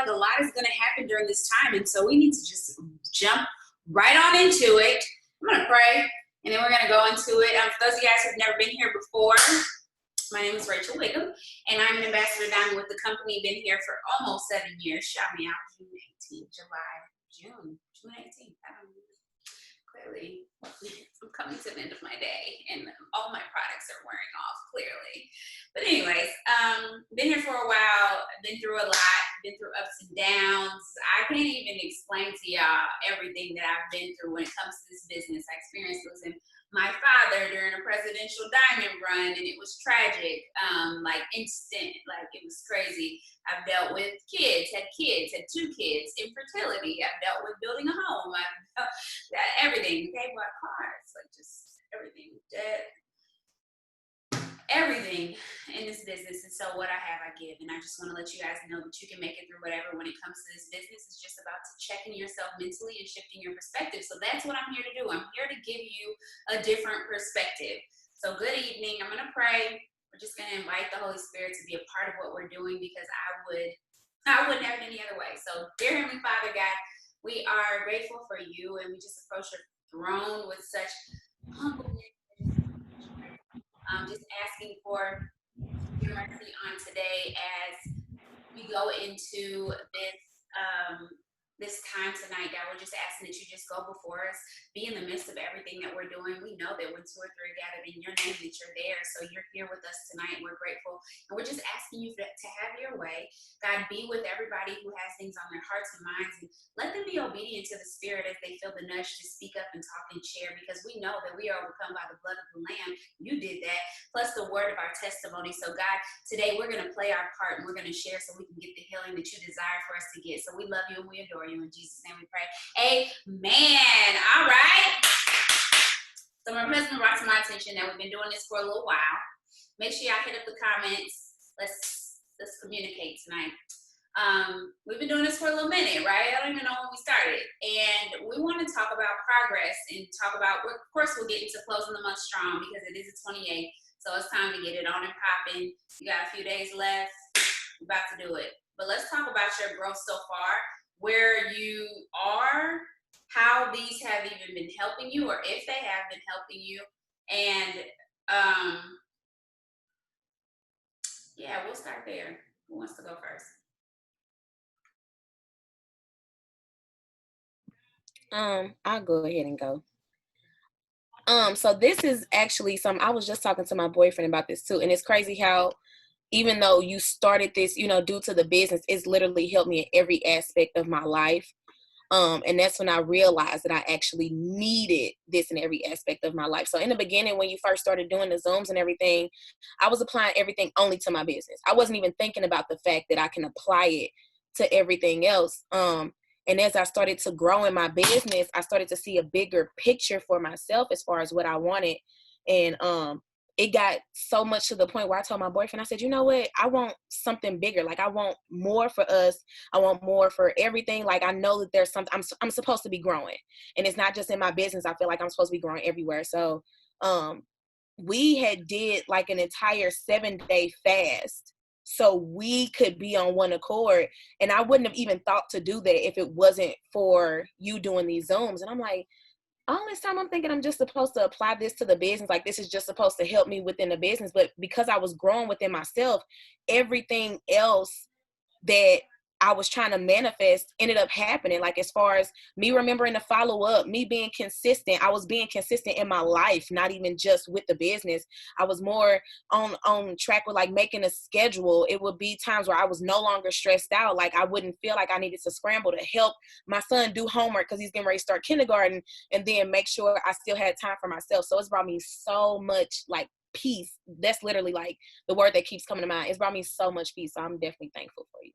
like a lot is going to happen during this time. And so we need to just jump right on into it. I'm going to pray, and then we're going to go into it. For those of you guys who've never been here before, my name is Rachel Wiggum, and I'm an ambassador diamond with the company. Been here for almost 7 years. Shout me out. June 18th, June 18th. I don't know. Clearly, I'm coming to the end of my day, and all my products are wearing off, clearly. But anyways, been here for a while, been through a lot, been through ups and downs. I can't even explain to y'all everything that I've been through when it comes to this business. I experienced losing my father during a presidential diamond run, and it was tragic, like instant, like it was crazy. I've dealt with kids, had 2 kids, infertility. I've dealt with building a home. I've dealt everything. Okay, bought cars, like just everything. Everything in this business. And so what I have, I give. And I just want to let you guys know that you can make it through whatever when it comes to this business. It's just about checking yourself mentally and shifting your perspective. So that's what I'm here to do. I'm here to give you a different perspective. So good evening. I'm going to pray. We're just going to invite the Holy Spirit to be a part of what we're doing, because I wouldn't have it any other way. So dear Heavenly Father, God, we are grateful for you, and we just approach your throne with such humbleness. Just asking for your mercy on today as we go into this time tonight. God, we're just asking that you just go before us, be in the midst of everything that we're doing. We know that when 2 or 3 are gathered in your name, that you're there. So you're here with us tonight. We're grateful. And we're just asking you to have your way. God, be with everybody who has things on their hearts and minds, and let them be obedient to the Spirit as they feel the nudge to speak up and talk and share, because we know that we are overcome by the blood of the Lamb. You did that, plus the word of our testimony. So God, today we're going to play our part, and we're going to share so we can get the healing that you desire for us to get. So we love you and we adore you. In Jesus' name we pray. Amen. All right. So my husband brought to my attention that we've been doing this for a little while. Make sure y'all hit up the comments. Let's communicate tonight. We've been doing this for a little minute, right? I don't even know when we started. And we want to talk about progress and talk about, of course, we'll get into closing the month strong because it is the 28th. So it's time to get it on and popping. You got a few days left. We're about to do it. But let's talk about your growth so far, where you are, how these have even been helping you, or if they have been helping you. And yeah, we'll start there. Who wants to go first? I'll go ahead and go. So this is actually something I was just talking to my boyfriend about this too. And it's crazy how, even though you started this, due to the business, it's literally helped me in every aspect of my life. And that's when I realized that I actually needed this in every aspect of my life. So in the beginning, when you first started doing the Zooms and everything, I was applying everything only to my business. I wasn't even thinking about the fact that I can apply it to everything else. And as I started to grow in my business, I started to see a bigger picture for myself as far as what I wanted. And it got so much to the point where I told my boyfriend, I said, you know what? I want something bigger. Like, I want more for us. I want more for everything. Like, I know that there's something, I'm supposed to be growing. And it's not just in my business. I feel like I'm supposed to be growing everywhere. So we had did like an entire 7-day fast so we could be on one accord. And I wouldn't have even thought to do that if it wasn't for you doing these Zooms. And I'm like, all this time I'm thinking I'm just supposed to apply this to the business. Like, this is just supposed to help me within the business. But because I was growing within myself, everything else that I was trying to manifest ended up happening. Like, as far as me remembering to follow up, me being consistent, I was being consistent in my life, not even just with the business. I was more on track with like making a schedule. It would be times where I was no longer stressed out. Like, I wouldn't feel like I needed to scramble to help my son do homework because he's getting ready to start kindergarten, and then make sure I still had time for myself. So it's brought me so much like peace. That's literally like the word that keeps coming to mind. It's brought me so much peace. So I'm definitely thankful for you.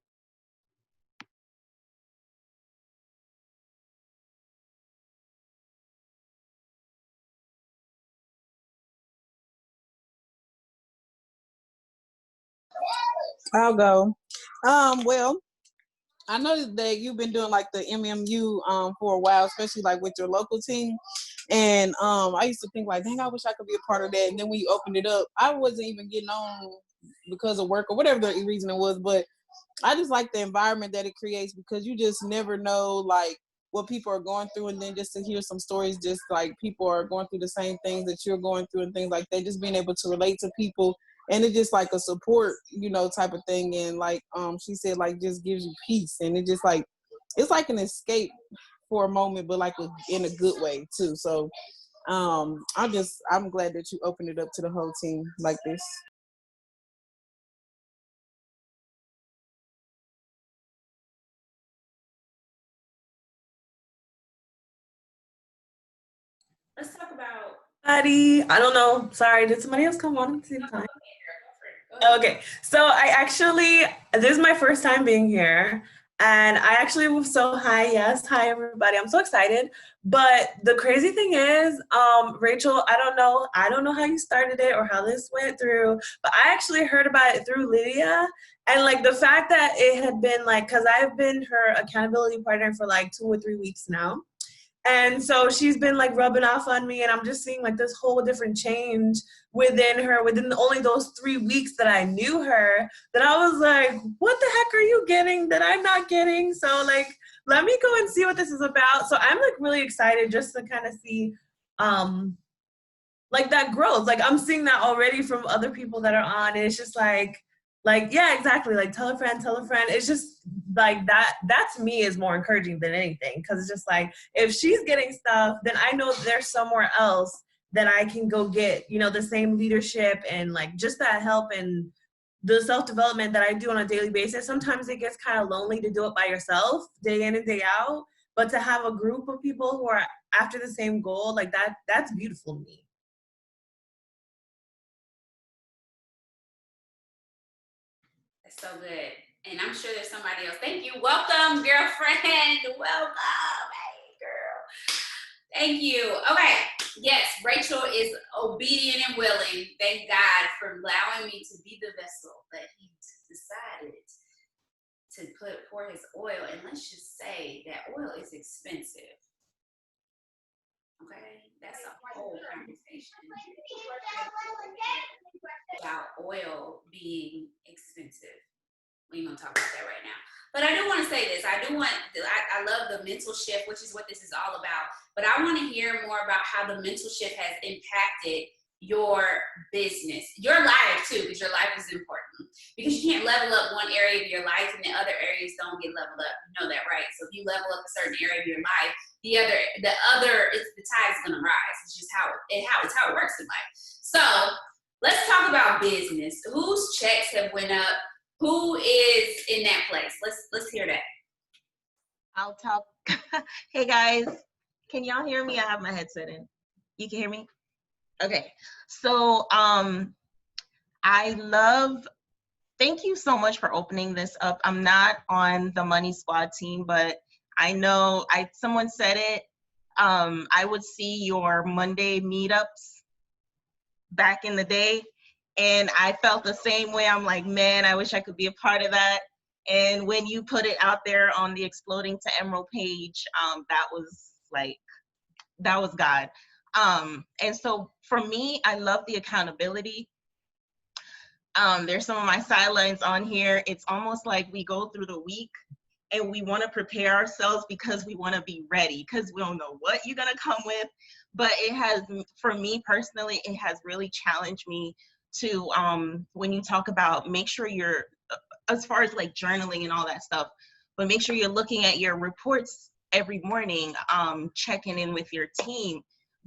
I'll go. Well, I noticed that you've been doing like the MMU for a while, especially like with your local team. And I used to think like, dang, I wish I could be a part of that. And then when you opened it up, I wasn't even getting on because of work or whatever the reason it was. But I just like the environment that it creates, because you just never know like what people are going through, and then just to hear some stories, just like people are going through the same things that you're going through and things like that, just being able to relate to people, and it's just like a support, type of thing. And like she said, like just gives you peace, and it just like it's like an escape for a moment, but like in a good way too. So I'm glad that you opened it up to the whole team like this. Let's talk about. I don't know. Sorry, did somebody else come on at the same time? Okay, so this is my first time being here, and I actually was so hi, everybody. I'm so excited. But the crazy thing is, Rachel, I don't know how you started it or how this went through, but I actually heard about it through Lydia, and like the fact that it had been like, cause I've been her accountability partner for like 2 or 3 weeks now. And so she's been like rubbing off on me, and I'm just seeing like this whole different change within her, within only those 3 weeks that I knew her, that I was like, what the heck are you getting that I'm not getting? So like, let me go and see what this is about. So I'm like really excited just to kind of see like that growth. Like I'm seeing that already from other people that are on, and it's just like, yeah, exactly. Like tell a friend. It's just like that to me is more encouraging than anything. Because it's just like, if she's getting stuff, then I know there's somewhere else that I can go get, the same leadership and like just that help and the self-development that I do on a daily basis. Sometimes it gets kind of lonely to do it by yourself day in and day out, but to have a group of people who are after the same goal, like that's beautiful to me. That's so good. And I'm sure there's somebody else. Thank you. Welcome, girlfriend. Welcome. Hey, girl. Thank you. Okay. Yes, Rachel is obedient and willing. Thank God for allowing me to be the vessel that he decided to pour his oil. And let's just say that oil is expensive. Okay, that's a whole conversation about oil being expensive. We ain't gonna talk about that right now. But I do want to say this. I love the mental shift, which is what this is all about. But I want to hear more about how the mental shift has impacted your business, your life too, because your life is important. Because you can't level up one area of your life and the other areas don't get leveled up. You know that, right? So if you level up a certain area of your life, the tide is gonna rise. It's just how it works in life. So let's talk about business. Whose checks have went up? Who is in that place? Let's hear that. I'll talk. Hey guys, can y'all hear me? I have my headset in. You can hear me? Okay. So thank you so much for opening this up. I'm not on the Money Squad team, but I know someone said it. I would see your Monday meetups back in the day, and I felt the same way. I'm like, man, I wish I could be a part of that. And when you put it out there on the Exploding to Emerald page, that was God. And so for me, I love the accountability. There's some of my sidelines on here. It's almost like we go through the week and we want to prepare ourselves because we want to be ready, because we don't know what you're going to come with. But for me personally, it has really challenged me to, when you talk about, make sure you're, as far as like journaling and all that stuff, but make sure you're looking at your reports every morning, checking in with your team,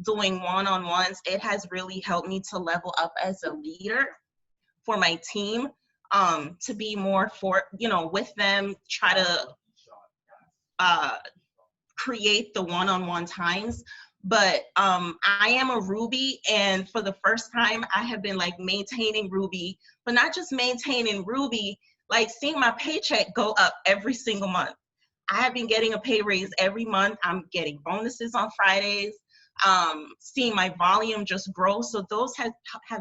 doing one-on-ones. It has really helped me to level up as a leader for my team, to be more with them, try to create the one-on-one times. But I am a Ruby, and for the first time, I have been like maintaining Ruby, but not just maintaining Ruby, like seeing my paycheck go up every single month. I have been getting a pay raise every month. I'm getting bonuses on Fridays, seeing my volume just grow. So those have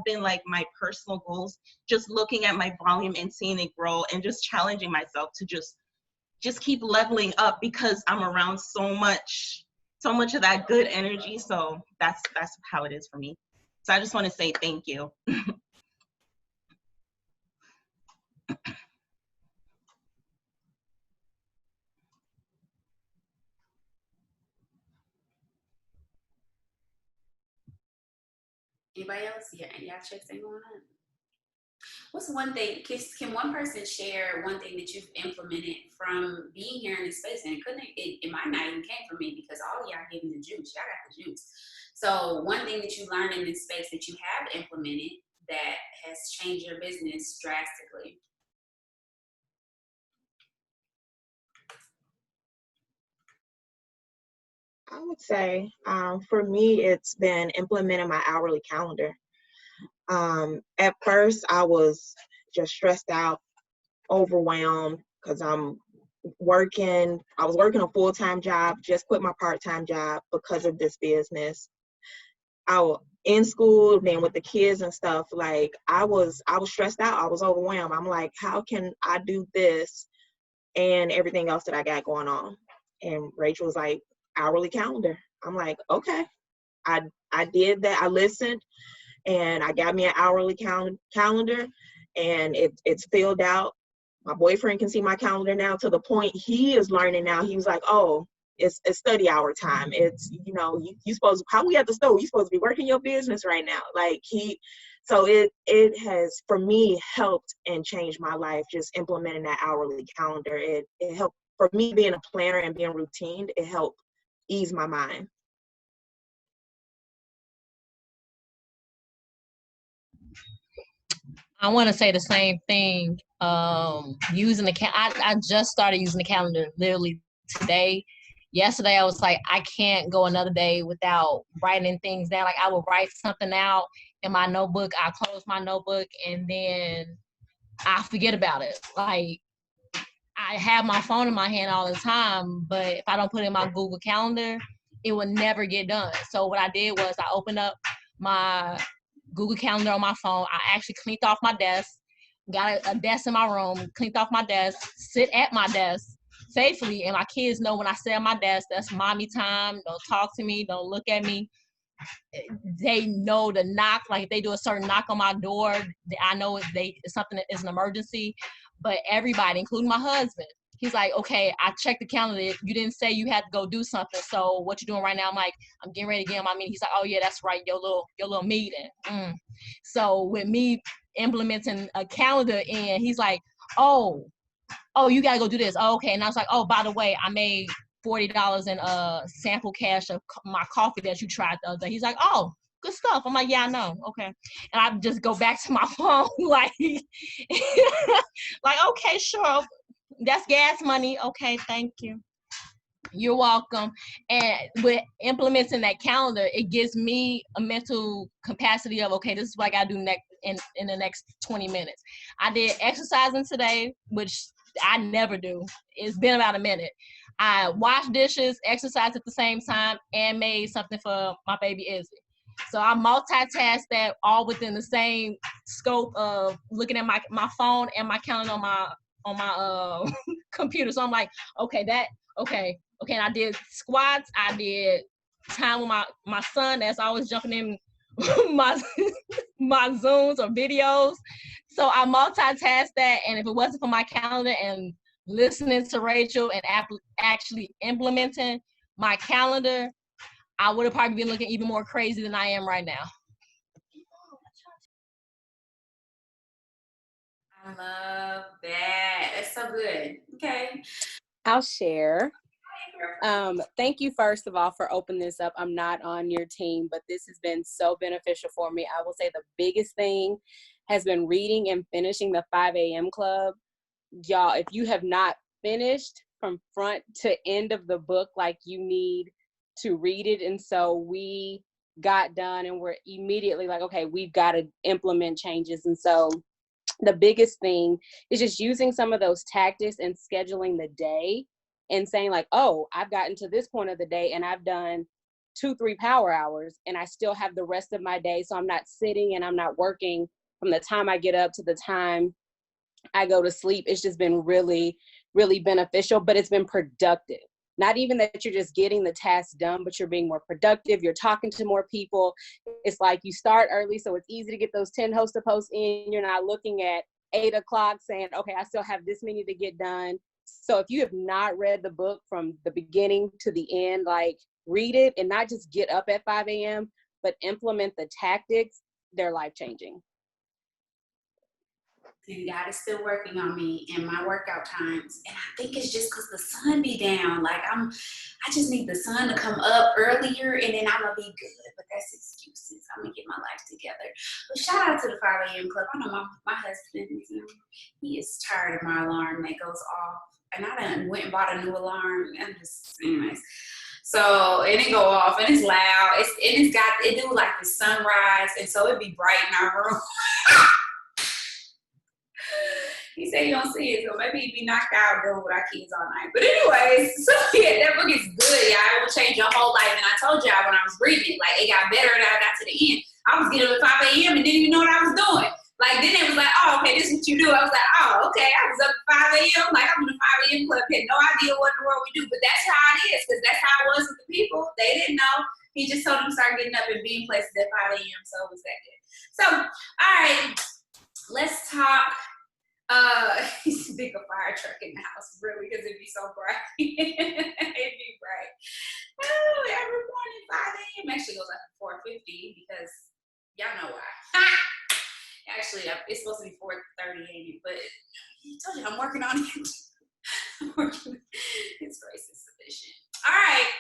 been like my personal goals, just looking at my volume and seeing it grow, and just challenging myself to just keep leveling up, because I'm around so much of that good energy. So that's how it is for me. So I just want to say thank you. Anybody else? Yeah, y'all checks ain't going on. What's one thing? Can one person share one thing that you've implemented from being here in this space? And it might not even came from me because all of y'all giving the juice. Y'all got the juice. So one thing that you learned in this space that you have implemented that has changed your business drastically. I would say for me, it's been implementing my hourly calendar. At first, I was just stressed out, overwhelmed because I'm working. I was working a full-time job, just quit my part-time job because of this business. I was in school, then with the kids and stuff, like I was stressed out. I was overwhelmed. I'm like, how can I do this and everything else that I got going on? And Rachel was like, hourly calendar. I'm like, okay. I did that. I listened and I got me an hourly calendar and it's filled out. My boyfriend can see my calendar now to the point he is learning now. He was like, oh, it's study hour time. It's, you know, you supposed, how we at the store, you supposed to be working your business right now. Like so it has, for me, helped and changed my life, just implementing that hourly calendar. It helped, for me being a planner and being routine, it helped ease my mind. I want to say the same thing. Using I just started using the calendar literally today. Yesterday, I was like, I can't go another day without writing things down. Like I will write something out in my notebook. I close my notebook and then I forget about it. Like I have my phone in my hand all the time, but if I don't put it in my Google Calendar, it will never get done. So what I did was I opened up my Google Calendar on my phone. I actually cleaned off my desk, got a desk in my room, cleaned off my desk, sit at my desk safely. And my kids know when I sit at my desk, that's mommy time. Don't talk to me. Don't look at me. They know to knock. Like if they do a certain knock on my door, I know it's something that is an emergency. But everybody, including my husband, he's like, okay, I checked the calendar. You didn't say you had to go do something. So what you doing right now? I'm like, I'm getting ready to get on my meeting. He's like, oh yeah, that's right. Your little meeting. So with me implementing a calendar in, he's like, oh, you gotta go do this. Oh, okay. And I was like, oh, by the way, I made $40 in sample cash of my coffee that you tried the other day. He's like, oh, good stuff. I'm like, yeah, I know. Okay. And I just go back to my phone like, like, okay, sure. That's gas money. Okay, thank you. You're welcome. And with implementing that calendar, it gives me a mental capacity of, okay, this is what I gotta do next in the next 20 minutes. I did exercising today, which I never do. It's been about a minute. I washed dishes, exercised at the same time, and made something for my baby Izzy. So I multitask that all within the same scope of looking at my phone and my calendar on my computer. So I'm like, okay, and I did squats. I did time with my son that's always jumping in my Zooms or videos. So I multitask that, and if it wasn't for my calendar and listening to Rachel and actually implementing my calendar, I would have probably been looking even more crazy than I am right now. I love that. That's so good. Okay. I'll share. Thank you, first of all, for opening this up. I'm not on your team, but this has been so beneficial for me. I will say the biggest thing has been reading and finishing the 5 a.m. Club. Y'all, if you have not finished from front to end of the book, like, you need to read it. And so we got done and we're immediately like, okay, we've got to implement changes. And so the biggest thing is just using some of those tactics and scheduling the day and saying like, oh, I've gotten to this point of the day and I've done 2-3 power hours and I still have the rest of my day. So I'm not sitting and I'm not working from the time I get up to the time I go to sleep. It's just been really, really beneficial, but it's been productive. Not even that you're just getting the task done, but you're being more productive. You're talking to more people. It's like you start early, so it's easy to get those 10 host-to-posts in. You're not looking at 8 o'clock saying, okay, I still have this many to get done. So if you have not read the book from the beginning to the end, like, read it and not just get up at 5 a.m., but implement the tactics, they're life-changing. And God is still working on me and my workout times. And I think it's just because the sun be down. Like I just need the sun to come up earlier and then I'm gonna be good. But that's excuses. I'm gonna get my life together. But shout out to the 5 a.m. club. I know my husband, he is tired of my alarm that goes off. And I done went and bought a new alarm. I'm just, anyways. So it didn't go off and it's loud. It do like the sunrise, and so it be bright in our room. He said you don't see it, so maybe he'd be knocked out dealing with our kids all night. But anyways, so yeah, that book is good, y'all. It will change your whole life. And I told y'all when I was reading it, like it got better and I got to the end. I was getting up at 5 a.m. and didn't even know what I was doing. Like then it was like, oh, okay, this is what you do. I was like, oh, okay. I was up at 5 a.m. Like I'm in the 5 a.m. club, had no idea what in the world we do. But that's how it is, because that's how it was with the people. They didn't know. He just told them to start getting up and being places at 5 a.m. So it was that good. So, all right, let's talk. He used to think a fire truck in the house, really, because it'd be so bright. It'd be bright. Oh, every morning, 5 a.m. Actually goes up to 4:50 because y'all know why. Actually, it's supposed to be 4:30 a.m. But I told you I'm working on it. I'm working. His grace is sufficient. All right.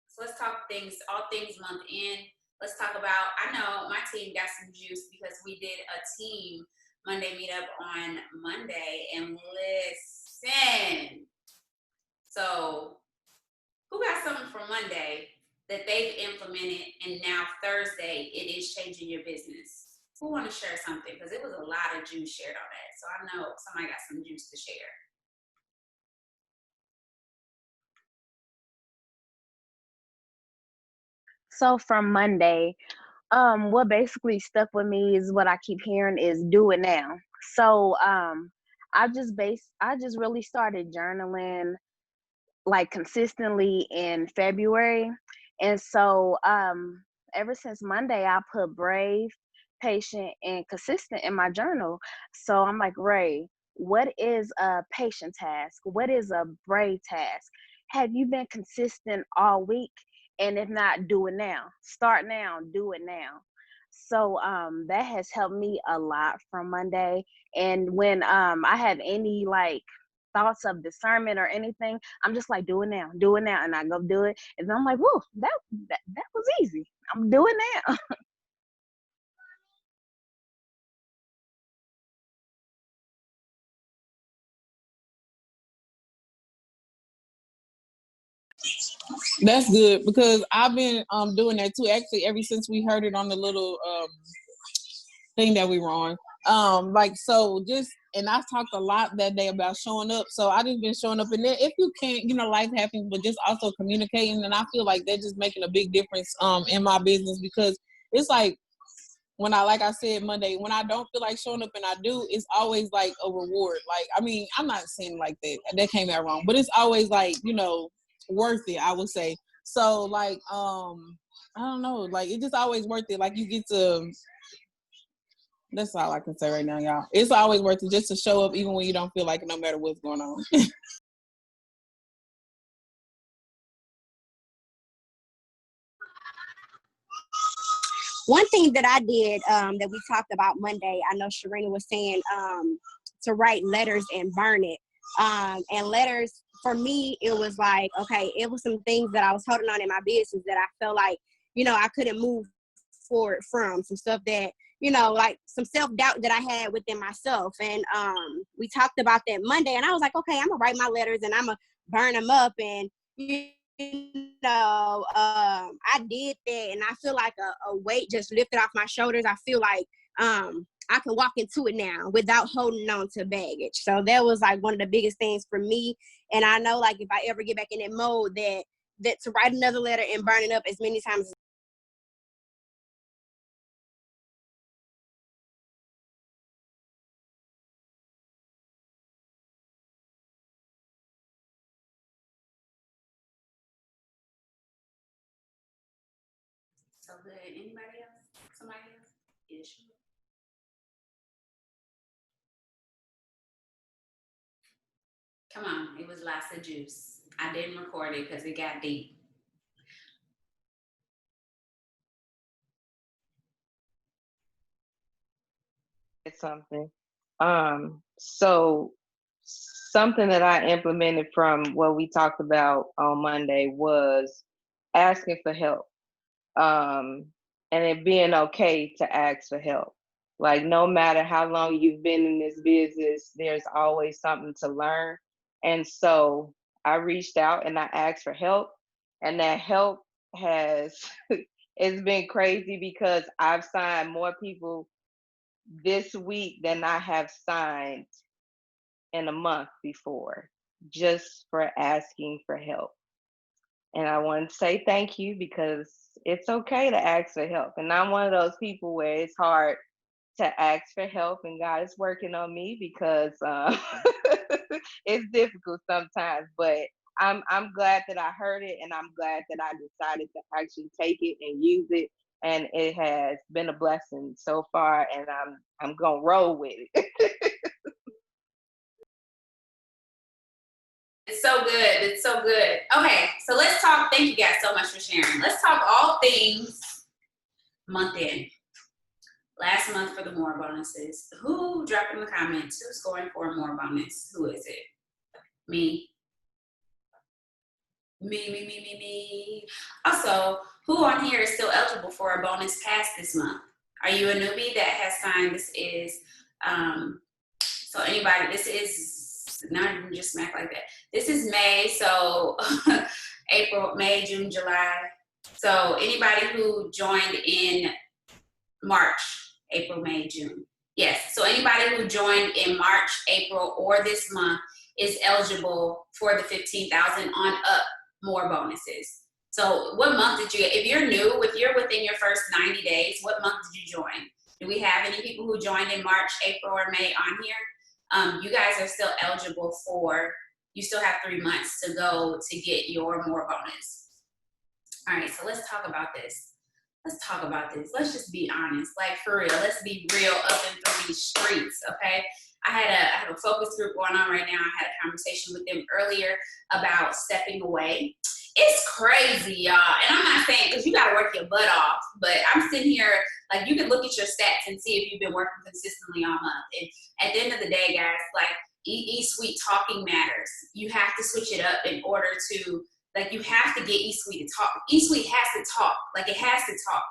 So let's talk all things month end. Let's talk about, I know my team got some juice because we did a team Monday meetup on Monday, and listen. So who got something from Monday that they've implemented and now Thursday it is changing your business? Who want to share something? Because it was a lot of juice shared on that. So I know somebody got some juice to share. So from Monday, what basically stuck with me is what I keep hearing is do it now. So I just really started journaling like consistently in February. And so ever since Monday I put brave, patient, and consistent in my journal. So I'm like, Ray, what is a patient task? What is a brave task? Have you been consistent all week? And if not, do it now. Start now, do it now. So that has helped me a lot from Monday. And when I have any like thoughts of discernment or anything, I'm just like, do it now, and I go do it. And I'm like, whoa, that was easy. I'm doing now. That's good because I've been doing that too. Actually, ever since we heard it on the little thing that we were on. Like so just and I talked a lot that day about showing up. So I just been showing up, and then if you can't, life happens, but just also communicating, and I feel like they're just making a big difference in my business, because it's like when like I said Monday, when I don't feel like showing up and I do, it's always like a reward. Like, I mean, I'm not saying like that came out wrong, but it's always like, worth it, I would say. So like, I don't know, like it's just always worth it. Like you get to, that's all I can say right now, y'all. It's always worth it just to show up even when you don't feel like it, no matter what's going on. One thing that I did that we talked about Monday, I know Sharina was saying to write letters and burn it. And letters, for me, it was like, okay, it was some things that I was holding on in my business that I felt like, I couldn't move forward from, some stuff that, like some self-doubt that I had within myself. And we talked about that Monday, and I was like, okay, I'm gonna write my letters and I'm gonna burn them up. And, I did that, and I feel like a weight just lifted off my shoulders. I feel like I can walk into it now without holding on to baggage. So that was like one of the biggest things for me. And I know, like, if I ever get back in that mode, that to write another letter and burn it up as many times as So good. Anybody else? Somebody else? Yeah, sure. Come on, it was lots of juice. I didn't record it because it got deep. something. So something that I implemented from what we talked about on Monday was asking for help. And it being okay to ask for help. Like, no matter how long you've been in this business, there's always something to learn. And so I reached out and I asked for help, and that help has it's been crazy because I've signed more people this week than I have signed in a month before, just for asking for help. And I want to say thank you, because it's okay to ask for help. And I'm one of those people where it's hard to ask for help, and God is working on me, because it's difficult sometimes. But I'm glad that I heard it, and I'm glad that I decided to actually take it and use it. And it has been a blessing so far, and I'm gonna roll with it. It's so good. It's so good. Okay, so let's talk. Thank you guys so much for sharing. Let's talk all things month end. Last month for the more bonuses. Who dropped in the comments? Who's scoring for a more bonus? Who is it? Me. Me. Also, who on here is still eligible for a bonus pass this month? Are you a newbie that has signed? This is, so anybody, this is not even just smack like that. This is May, so April, May, June, July. So anybody who joined in March, April, May, June. Yes, so anybody who joined in March, April, or this month is eligible for the 15,000 on up more bonuses. So what month did you, if you're new, if you're within your first 90 days, what month did you join? Do we have any people who joined in March, April, or May on here? You guys are still eligible for, you still have 3 months to go to get your more bonus. All right, so let's talk about this. Let's talk about this. Let's just be honest, like for real. Let's be real up and through these streets, okay? I have a focus group going on right now. I had a conversation with them earlier about stepping away. It's crazy, y'all. And I'm not saying, because you got to work your butt off, but I'm sitting here, like, you can look at your stats and see if you've been working consistently all month. And at the end of the day, guys, like, eSuite talking matters. You have to switch it up in order to, like, you have to get eSuite to talk. eSuite has to talk. Like, it has to talk.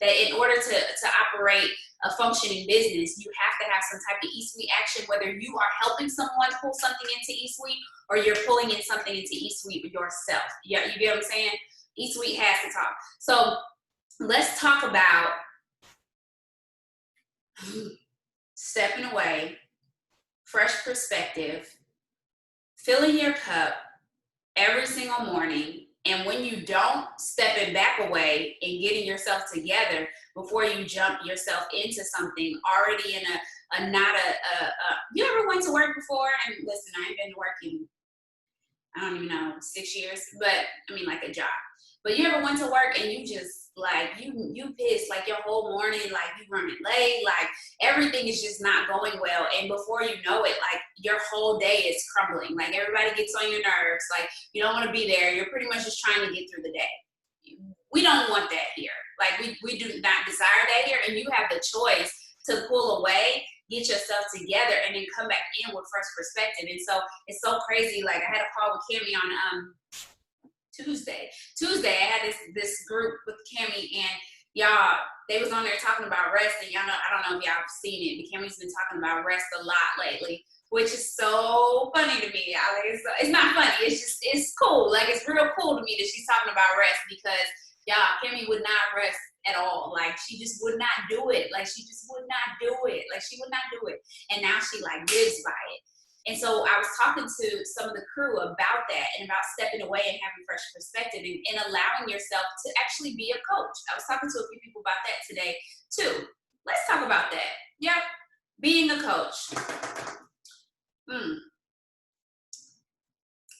That in order to operate a functioning business, you have to have some type of eSuite action, whether you are helping someone pull something into eSuite or you're pulling in something into eSuite yourself. Yeah, you get what I'm saying? eSuite has to talk. So let's talk about stepping away, fresh perspective, filling your cup every single morning. And when you don't, stepping back away and getting yourself together before you jump yourself into something already in you ever went to work before? And listen, I ain't been working, I don't even know, 6 years, but I mean, like a job. But you ever went to work and you just like, you pissed, like your whole morning, like you running late, like everything is just not going well. And before you know it, like your whole day is crumbling. Like everybody gets on your nerves. Like you don't want to be there. You're pretty much just trying to get through the day. We don't want that here. Like we do not desire that here. And you have the choice to pull away, get yourself together, and then come back in with fresh perspective. And so it's so crazy. Like I had a call with Kimmy on Tuesday, I had this group with Kimmy, and y'all, they was on there talking about rest, and y'all know, I don't know if y'all have seen it, but Kimmy's been talking about rest a lot lately, which is so funny to me. It's not funny, it's cool. Like, it's real cool to me that she's talking about rest, because y'all, Kimmy would not rest at all. Like, she just would not do it. Like, she just would not do it. Like, she would not do it. And now she, like, lives by it. And so I was talking to some of the crew about that and about stepping away and having fresh perspective and allowing yourself to actually be a coach. I was talking to a few people about that today too. Let's talk about that. Yep, being a coach. All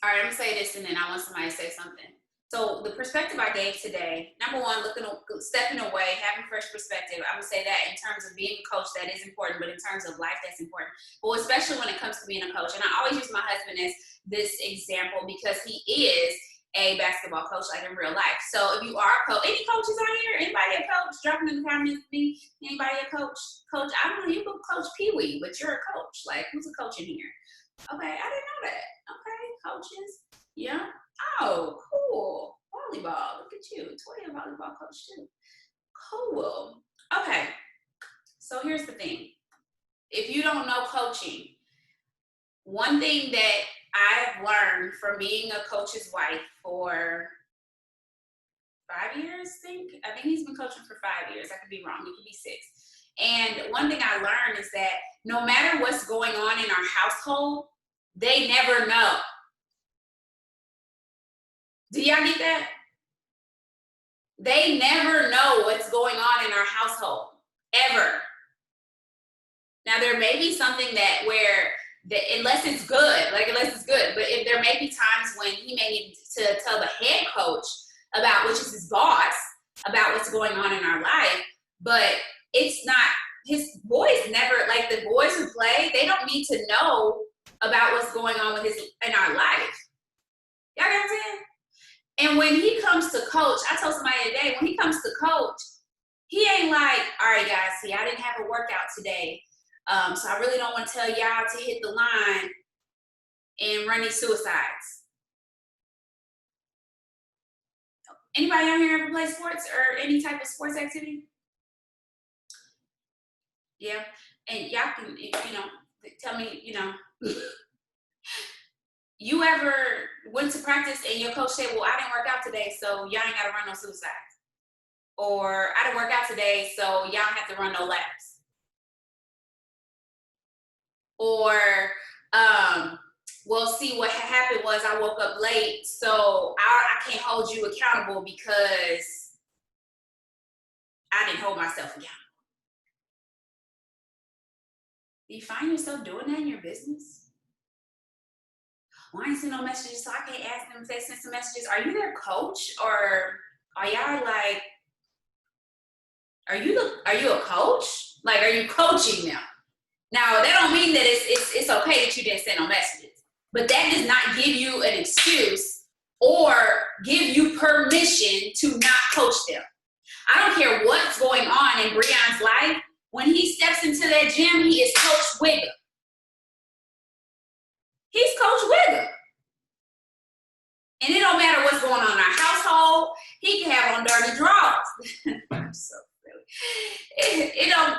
right, I'm gonna say this and then I want somebody to say something. So the perspective I gave today, number one, stepping away, having fresh perspective. I'm gonna say that in terms of being a coach, that is important, but in terms of life, that's important. Well, especially when it comes to being a coach. And I always use my husband as this example because he is a basketball coach like in real life. So if you are a coach, any coaches out here, anybody a coach, drop in the comments me, anybody a coach? Coach, I don't know, you could coach Pee Wee, but you're a coach. Like, who's a coach in here? Okay, I didn't know that. Okay, coaches. Yeah. Oh, cool. Volleyball. Look at you. Toya, a volleyball coach too. Cool. Okay. So here's the thing. If you don't know coaching, one thing that I've learned from being a coach's wife for 5 years, I think he's been coaching for 5 years. I could be wrong. It could be 6. And one thing I learned is that no matter what's going on in our household, they never know. Do y'all get that? They never know what's going on in our household, ever. Now, there may be something unless it's good, but if there may be times when he may need to tell the head coach about, which is his boss, about what's going on in our life, but it's not, his boys never, like the boys who play, they don't need to know about what's going on in our life. Y'all get what I'm saying? And when he comes to coach, I told somebody today, when he comes to coach, he ain't like, all right, guys, see, I didn't have a workout today. So I really don't want to tell y'all to hit the line and run these suicides. Anybody out here ever play sports or any type of sports activity? Yeah. And y'all can, tell me, you ever went to practice and your coach said, well, I didn't work out today, so y'all ain't got to run no suicides. Or I didn't work out today, so y'all don't have to run no laps. Or, well, see, what happened was I woke up late, so I can't hold you accountable because I didn't hold myself accountable. Do you find yourself doing that in your business? Well, I ain't send no messages, so I can't ask them if they send some messages. Are you their coach, or are y'all like, are you a coach? Like, are you coaching them? Now, that don't mean that it's okay that you didn't send no messages, but that does not give you an excuse or give you permission to not coach them. I don't care what's going on in Breon's life. When he steps into that gym, he is Coach Wigger. He's Coach Wigger. And it don't matter what's going on in our household. He can have on dirty drawers. I'm so It don't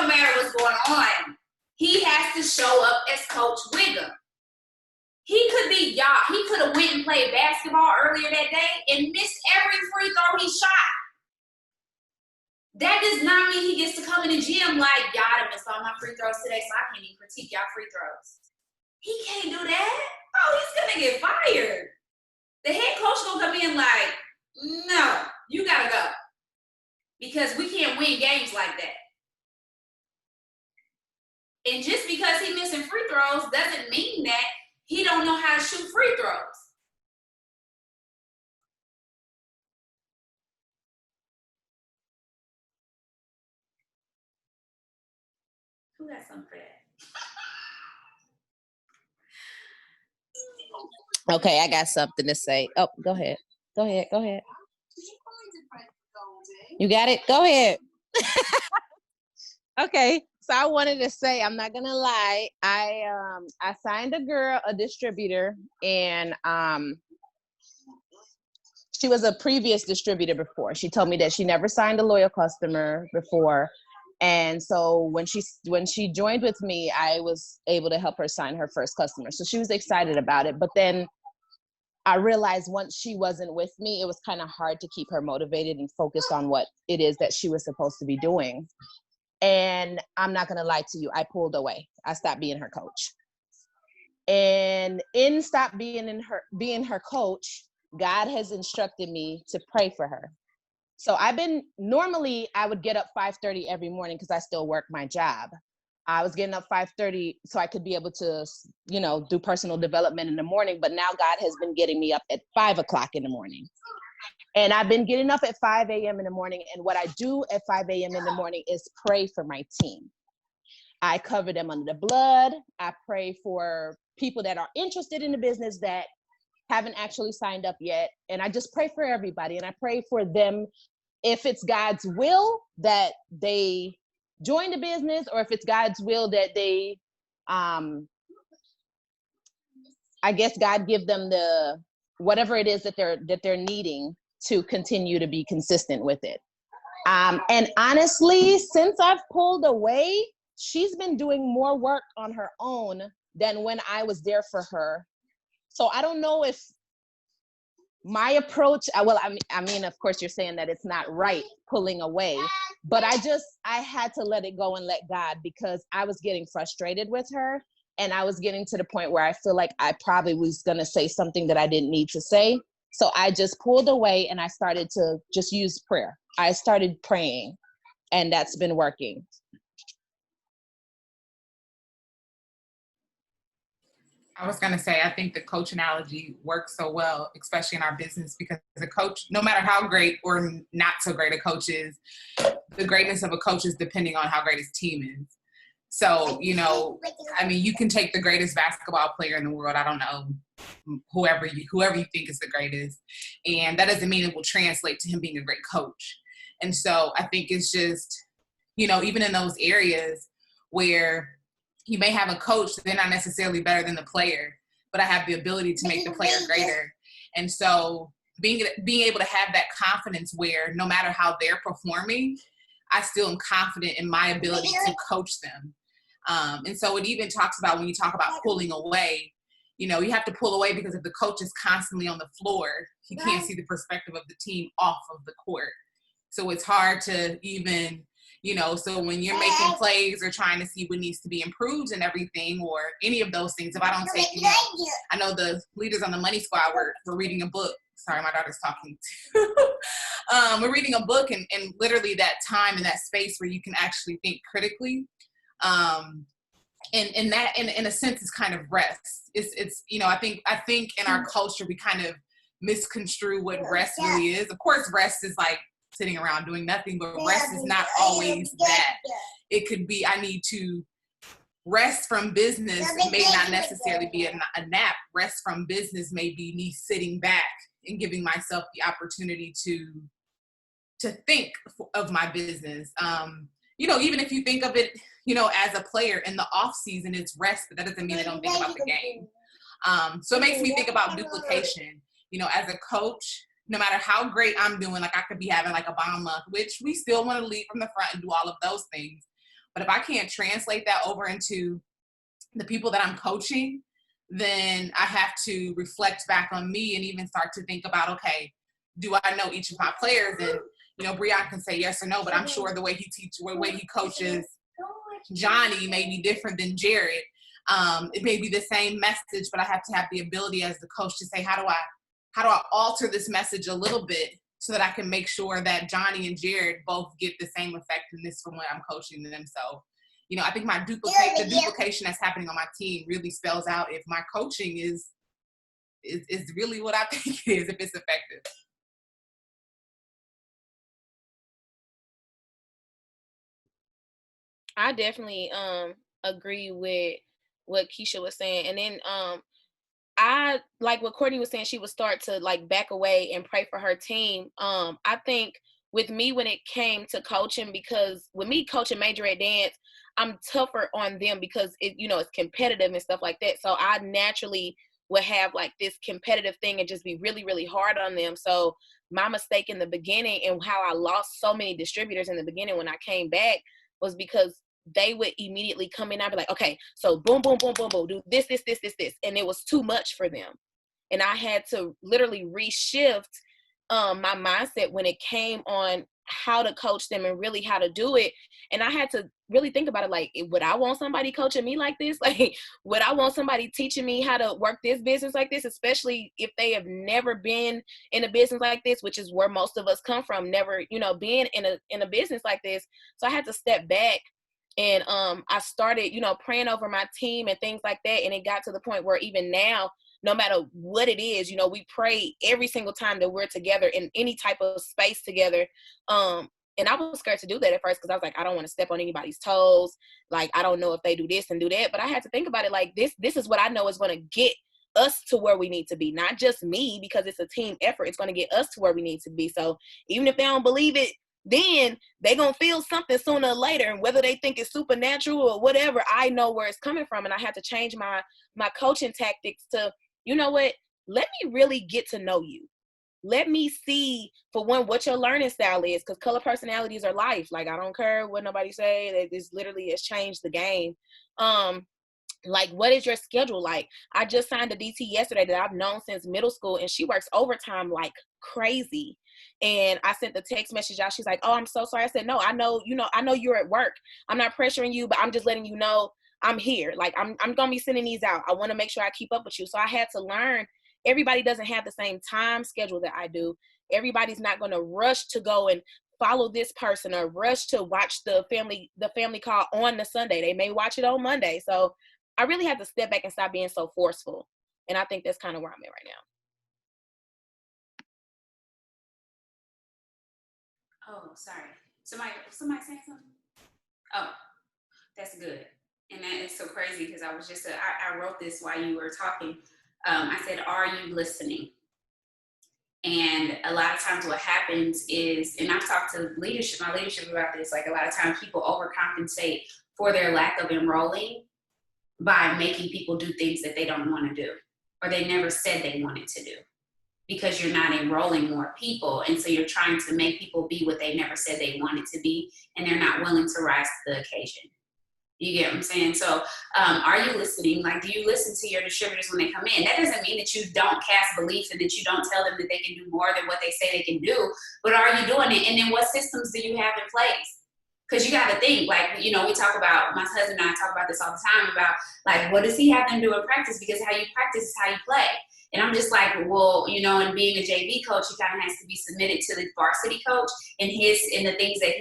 matter what's going on. He has to show up as Coach Wigger. He could have went and played basketball earlier that day and missed every free throw he shot. That does not mean he gets to come in the gym like, y'all done missed all my free throws today, so I can't even critique y'all free throws. He can't do that. Oh, he's gonna get fired. The head coach gonna come in like, no, you gotta go. Because we can't win games like that. And just because he's missing free throws doesn't mean that he don't know how to shoot free throws. Who got something for that? Okay, I got something to say. Oh, go ahead. Go ahead. You got it? Go ahead. Okay, so I wanted to say, I'm not gonna lie, I signed a distributor, and she was a previous distributor before. She told me that she never signed a loyal customer before. And so when she joined with me, I was able to help her sign her first customer. So she was excited about it. But then I realized once she wasn't with me, it was kind of hard to keep her motivated and focused on what it is that she was supposed to be doing. And I'm not gonna lie to you, I pulled away. I stopped being her coach. And in stop being her coach, God has instructed me to pray for her. So normally I would get up 5:30 every morning because I still work my job. I was getting up 5:30 so I could be able to, do personal development in the morning. But now God has been getting me up at 5 o'clock in the morning. And I've been getting up at 5 a.m. in the morning. And what I do at 5 a.m. in the morning is pray for my team. I cover them under the blood. I pray for people that are interested in the business that haven't actually signed up yet. And I just pray for everybody, and I pray for them, if it's God's will that they join the business, or if it's God's will that they, I guess God give them the, whatever it is that they're needing to continue to be consistent with it. And honestly, since I've pulled away, she's been doing more work on her own than when I was there for her. So I don't know if my approach, well, I mean, of course you're saying that it's not right pulling away, but I had to let it go and let God, because I was getting frustrated with her, and I was getting to the point where I feel like I probably was going to say something that I didn't need to say. So I just pulled away, and I started to just use prayer. I started praying, and that's been working. I was going to say, I think the coach analogy works so well, especially in our business, because a coach, no matter how great or not so great a coach is, the greatness of a coach is depending on how great his team is. So, you know, I mean, you can take the greatest basketball player in the world, I don't know, whoever you think is the greatest, and that doesn't mean it will translate to him being a great coach. And so I think it's just, you know, even in those areas where you may have a coach, they're not necessarily better than the player, but I have the ability to make the player greater. And so being able to have that confidence where no matter how they're performing, I still am confident in my ability to coach them. And so it even talks about, when you talk about pulling away, you know, you have to pull away, because if the coach is constantly on the floor, he can't see the perspective of the team off of the court. So it's hard to even, you know, so when you're making plays or trying to see what needs to be improved and everything, or any of those things, if I don't take, you know, I know the leaders on the Money Squad were reading a book. Sorry, my daughter's talking too. We're reading a book, and literally that time and that space where you can actually think critically. And that, in a sense, is kind of rest. It's you know, I think in our culture we kind of misconstrue what rest really is. Of course, rest is like sitting around doing nothing, but rest is not always that. It could be, I need to rest from business, may not necessarily be a nap. Rest from business may be me sitting back and giving myself the opportunity to think of my business. You know, even if you think of it, you know, as a player in the off season, it's rest, but that doesn't mean I don't think about the game. So it makes me think about duplication. You know, as a coach, no matter how great I'm doing, like I could be having like a bomb month, which we still want to lead from the front and do all of those things. But if I can't translate that over into the people that I'm coaching, then I have to reflect back on me and even start to think about, okay, do I know each of my players? And, you know, Breon can say yes or no, but I'm sure the way he coaches Johnny may be different than Jared. It may be the same message, but I have to have the ability as the coach to say, how do I alter this message a little bit so that I can make sure that Johnny and Jared both get the same effectiveness from when I'm coaching them. So, you know, I think the duplication that's happening on my team really spells out if my coaching is really what I think it is, if it's effective. I definitely agree with what Keisha was saying. And then I like what Courtney was saying, she would start to like back away and pray for her team. I think with me, when it came to coaching, because with me coaching Major Ed Dance, I'm tougher on them because it, you know, it's competitive and stuff like that. So I naturally would have like this competitive thing and just be really, really hard on them. So my mistake in the beginning and how I lost so many distributors in the beginning when I came back was because they would immediately come in and I'd be like, okay, so boom, boom, boom, boom, boom, do this. And it was too much for them. And I had to literally reshift my mindset when it came on how to coach them and really how to do it. And I had to really think about it, like, would I want somebody coaching me like this? Like, would I want somebody teaching me how to work this business like this, especially if they have never been in a business like this, which is where most of us come from, never, you know, being in a business like this. So I had to step back and I started, you know, praying over my team and things like that. And it got to the point where even now, no matter what it is, you know, we pray every single time that we're together in any type of space together. And I was scared to do that at first because I was like, I don't want to step on anybody's toes. Like, I don't know if they do this and do that. But I had to think about it like this is what I know is going to get us to where we need to be, not just me, because it's a team effort. It's going to get us to where we need to be. So even if they don't believe it, then they going to feel something sooner or later. And whether they think it's supernatural or whatever, I know where it's coming from. And I had to change my coaching tactics to, you know what, let me really get to know you. Let me see, for one, what your learning style is, because color personalities are life. Like, I don't care what nobody say. This literally has changed the game. Like, what is your schedule like? I just signed a DT yesterday that I've known since middle school, and she works overtime like crazy. And I sent the text message out. She's like, oh, I'm so sorry. I said, no, I know you're at work. I'm not pressuring you, but I'm just letting you know I'm here. Like, I'm going to be sending these out. I want to make sure I keep up with you. So I had to learn. Everybody doesn't have the same time schedule that I do. Everybody's not going to rush to go and follow this person or rush to watch the family call on the Sunday. They may watch it on Monday. So I really had to step back and stop being so forceful. And I think that's kind of where I'm at right now. Oh, sorry. Somebody saying something? Oh, that's good. And that is so crazy because I was just, I wrote this while you were talking. I said, are you listening? And a lot of times what happens is, and I've talked to my leadership about this, like a lot of times people overcompensate for their lack of enrolling by making people do things that they don't want to do, or they never said they wanted to do, because you're not enrolling more people. And so you're trying to make people be what they never said they wanted to be, and they're not willing to rise to the occasion. You get what I'm saying? So are you listening? Like, do you listen to your distributors when they come in? That doesn't mean that you don't cast belief and that you don't tell them that they can do more than what they say they can do, but are you doing it? And then what systems do you have in place? Because you got to think, like, you know, we talk about, my husband and I talk about this all the time about, like, what does he have them do in practice? Because how you practice is how you play. And I'm just like, well, you know, and being a JV coach, he kind of has to be submitted to the varsity coach and the things that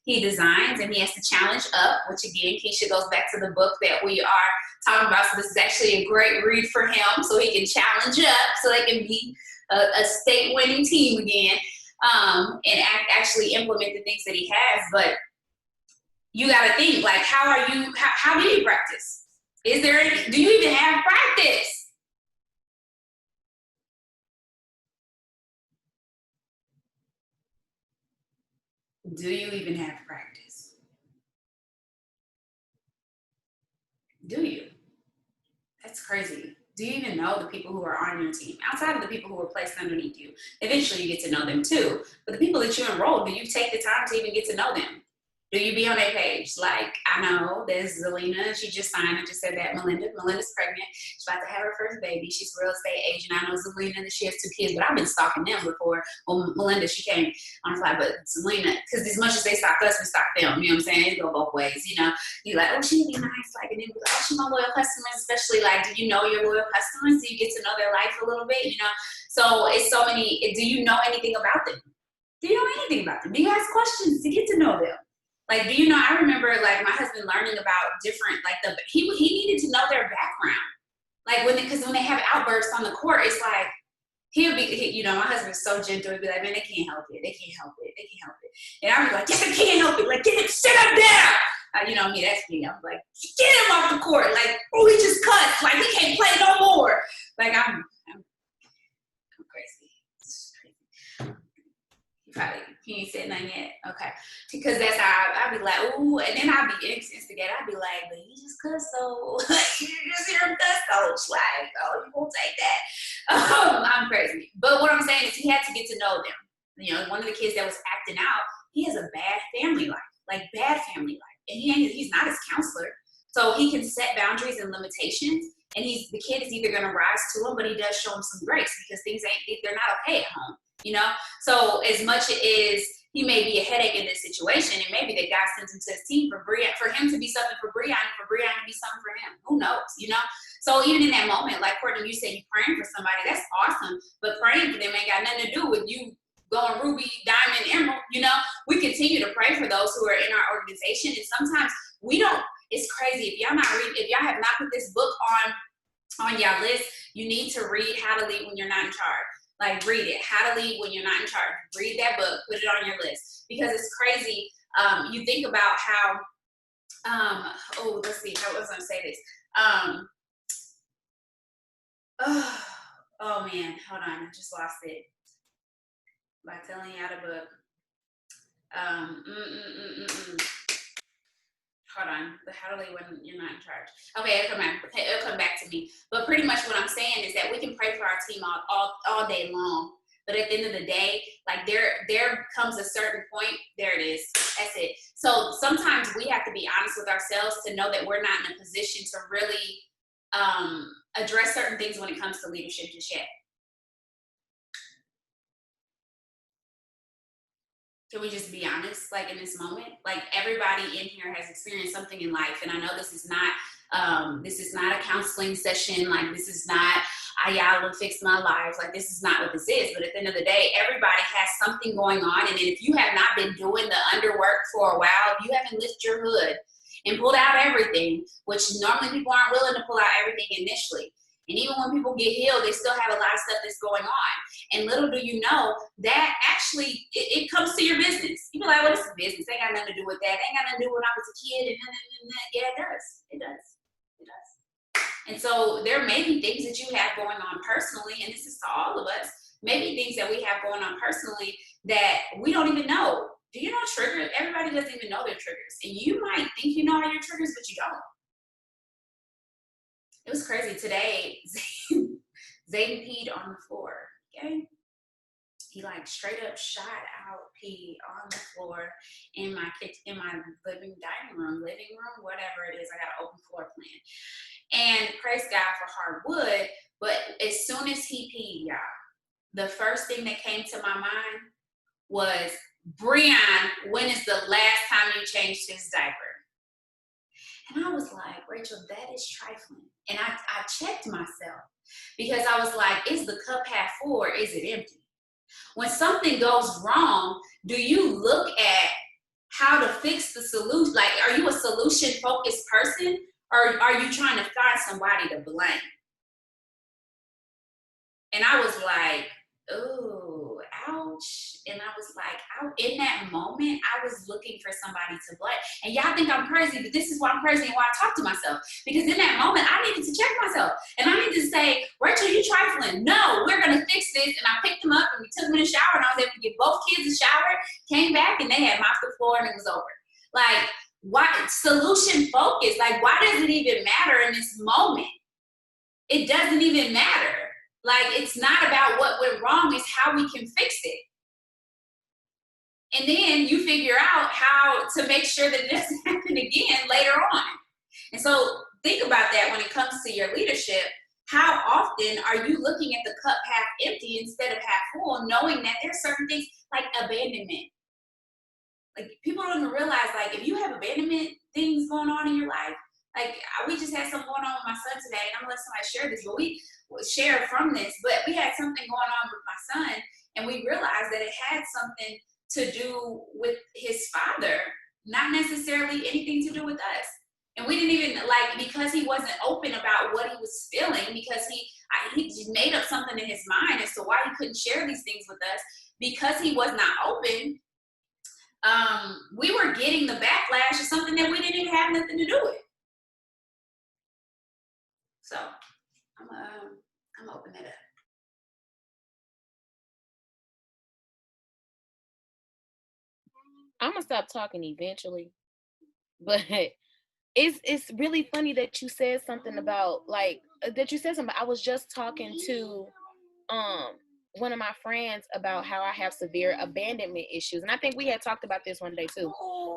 he designs, and he has to challenge up, which again, Keisha goes back to the book that we are talking about. So this is actually a great read for him, so he can challenge up, so they can be a state winning team again, and actually implement the things that he has. But you got to think, like, how do you practice? Do you even have practice? Do you even have practice? Do you? That's crazy. Do you even know the people who are on your team? Outside of the people who are placed underneath you, eventually you get to know them too. But the people that you enroll, do you take the time to even get to know them? Do you be on their page? Like, I know there's Zelina. She just signed. I just said that. Melinda's pregnant. She's about to have her first baby. She's a real estate agent. I know Zelina that she has 2 kids, but I've been stalking them before. Well, Melinda, she came on the fly, but Zelina, because as much as they stalk us, we stalk them. You know what I'm saying? It go both ways. You know, you're like, oh, she'd be nice. Like, and then oh, she's my loyal customers, especially like, do you know your loyal customers? Do you get to know their life a little bit? You know, so it's so many. Do you know anything about them? Do you know anything about them? Do you ask questions to get to know them? Like, do you know, I remember, like, my husband learning about different, like, he needed to know their background. Like, because when they have outbursts on the court, it's like, you know, my husband's so gentle. He'd be like, man, they can't help it. They can't help it. They can't help it. And I'd be like, yes, they can't help it. Like, sit up there. You know me, that's me. I'm like, get him off the court. Like, oh, he just cussed. Like, he can't play no more. Like, I'm crazy. It's crazy. He ain't said nothing yet. Okay. Because that's how I'd be like, ooh, and then I'd be instigated. I'd be like, but he just cussed, though. You just hear him cuss, coach. Like, oh, you won't take that. I'm crazy. But what I'm saying is he had to get to know them. You know, one of the kids that was acting out, he has a bad family life. Like, bad family life. And he's not his counselor. So he can set boundaries and limitations. And the kid is either going to rise to him, but he does show him some grace because they're not okay at home. You know, so as much as he may be a headache in this situation, and maybe that God sends him to his team for him to be something for Breon, and for Breon to be something for him. Who knows, you know? So even in that moment, like Courtney, you said you praying for somebody, that's awesome. But praying for them ain't got nothing to do with you going ruby, diamond, emerald. You know, we continue to pray for those who are in our organization, and sometimes we don't. It's crazy if y'all have not put this book on y'all list. You need to read How to Lead When You're Not in Charge. Like, read it. How to Lead When You're Not in Charge. Read that book. Put it on your list. Because it's crazy. You think about how, let's see. How was I going to say this? Oh man, hold on, I just lost it by telling you how to book. Hold on, but how do they when you're not in charge? Okay, it'll come back to me. But pretty much what I'm saying is that we can pray for our team all day long. But at the end of the day, like there comes a certain point, there it is, that's it. So sometimes we have to be honest with ourselves to know that we're not in a position to really address certain things when it comes to leadership just yet. Can we just be honest, like in this moment? Like everybody in here has experienced something in life, and I know this is not a counseling session. Like this is not, y'all will fix my life. Like this is not what this is. But at the end of the day, everybody has something going on, and if you have not been doing the underwork for a while, if you haven't lifted your hood and pulled out everything, which normally people aren't willing to pull out everything initially. And even when people get healed, they still have a lot of stuff that's going on. And little do you know, that actually, it comes to your business. You be like, well, this is business. They ain't got nothing to do with that. They ain't got nothing to do with when I was a kid. And yeah, it does. It does. It does. And so there may be things that you have going on personally, and this is to all of us, maybe things that we have going on personally that we don't even know. Do you know triggers? Everybody doesn't even know their triggers. And you might think you know all your triggers, but you don't. It was crazy today. Zayden peed on the floor. Okay, he like straight up shot out pee on the floor in my kitchen, in my living room, whatever it is. I got an open floor plan, and praise God for hard wood. But as soon as he peed, y'all, the first thing that came to my mind was, Breon, when is the last time you changed his diaper? And I was like, Rachel, that is trifling. And I checked myself because I was like, is the cup half full or is it empty? When something goes wrong, do you look at how to fix the solution? Like, are you a solution-focused person, or are you trying to find somebody to blame? And I was like, ooh, ouch. And I was like, in that moment, I was looking for somebody to blame. And y'all think I'm crazy, but this is why I'm crazy and why I talk to myself. Because in that moment, I needed to check myself. And I needed to say, Rachel, you trifling. No, we're going to fix this. And I picked them up and we took them in the shower, and I was able to give both kids a shower, came back, and they had mopped the floor and it was over. Like, why? Solution focused. Like, why does it even matter in this moment? It doesn't even matter. Like, it's not about what went wrong, it's how we can fix it. And then you figure out how to make sure that it doesn't happen again later on. And so think about that when it comes to your leadership. How often are you looking at the cup half empty instead of half full, knowing that there's certain things like abandonment? Like, people don't even realize, like, if you have abandonment things going on in your life, like, we just had something going on with my son today, and I'm gonna let somebody share this, but we share from this, but we had something going on with my son, and we realized that it had something to do with his father, not necessarily anything to do with us. And we didn't even, like, because he wasn't open about what he was feeling, because he just made up something in his mind as to why he couldn't share these things with us, because he was not open, we were getting the backlash of something that we didn't even have nothing to do with. So I'm open it up. I'm gonna stop talking eventually, but it's really funny that you said something about, like, I was just talking to one of my friends about how I have severe abandonment issues, and I think we had talked about this one day too.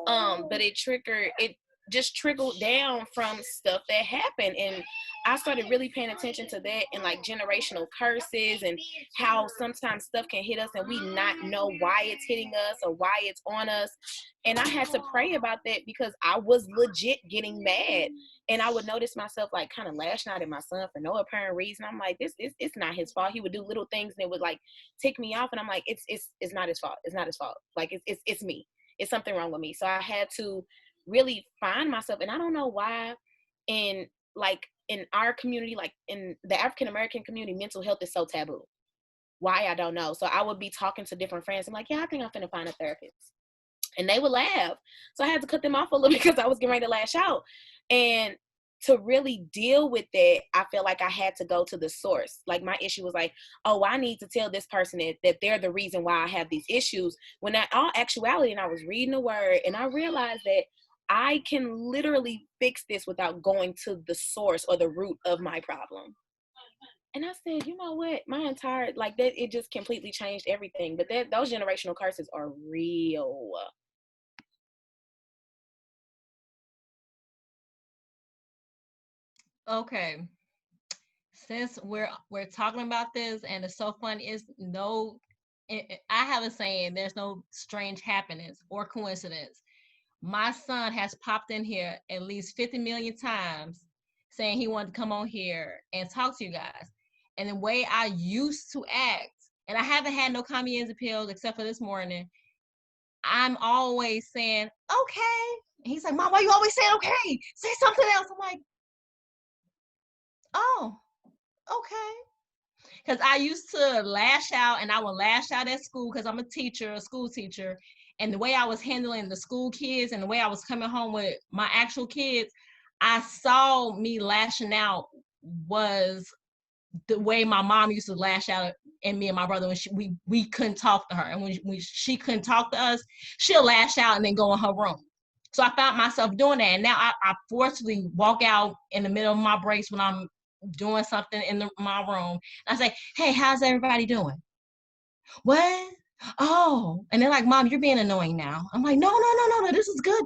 But it just trickled down from stuff that happened, and I started really paying attention to that, and like generational curses, and how sometimes stuff can hit us and we not know why it's hitting us or why it's on us. And I had to pray about that because I was legit getting mad, and I would notice myself like kind of lashing out at my son for no apparent reason. I'm like, it's not his fault. He would do little things and it would like tick me off, and I'm like, it's not his fault. It's not his fault. Like it's me. It's something wrong with me. So I had to really find myself, and I don't know why in our community, like in the African American community, mental health is so taboo. Why, I don't know. So I would be talking to different friends. I'm like, yeah, I think I'm finna find a therapist. And they would laugh. So I had to cut them off a little bit because I was getting ready to lash out. And to really deal with that, I feel like I had to go to the source. Like my issue was like, oh, I need to tell this person that they're the reason why I have these issues. When in all actuality, and I was reading the word and I realized that I can literally fix this without going to the source or the root of my problem. And I said, you know what? My entire, like that, it just completely changed everything. But those generational curses are real. Okay. Since we're talking about this, and it's so fun, is I have a saying, there's no strange happenings or coincidence. My son has popped in here at least 50 million times saying he wanted to come on here and talk to you guys. And the way I used to act, and I haven't had no comeuppance appeals except for this morning, I'm always saying, okay. And he's like, Mom, why you always saying okay? Say something else. I'm like, oh, okay. Because I used to lash out, and I would lash out at school because I'm a school teacher. And the way I was handling the school kids and the way I was coming home with my actual kids, I saw me lashing out was the way my mom used to lash out at me and my brother when we couldn't talk to her. And when she couldn't talk to us, she'll lash out and then go in her room. So I found myself doing that. And now I forcefully walk out in the middle of my breaks when I'm doing something in my room. And I say, hey, how's everybody doing? What? Oh, and they're like, Mom, you're being annoying now. I'm like, no, this is good.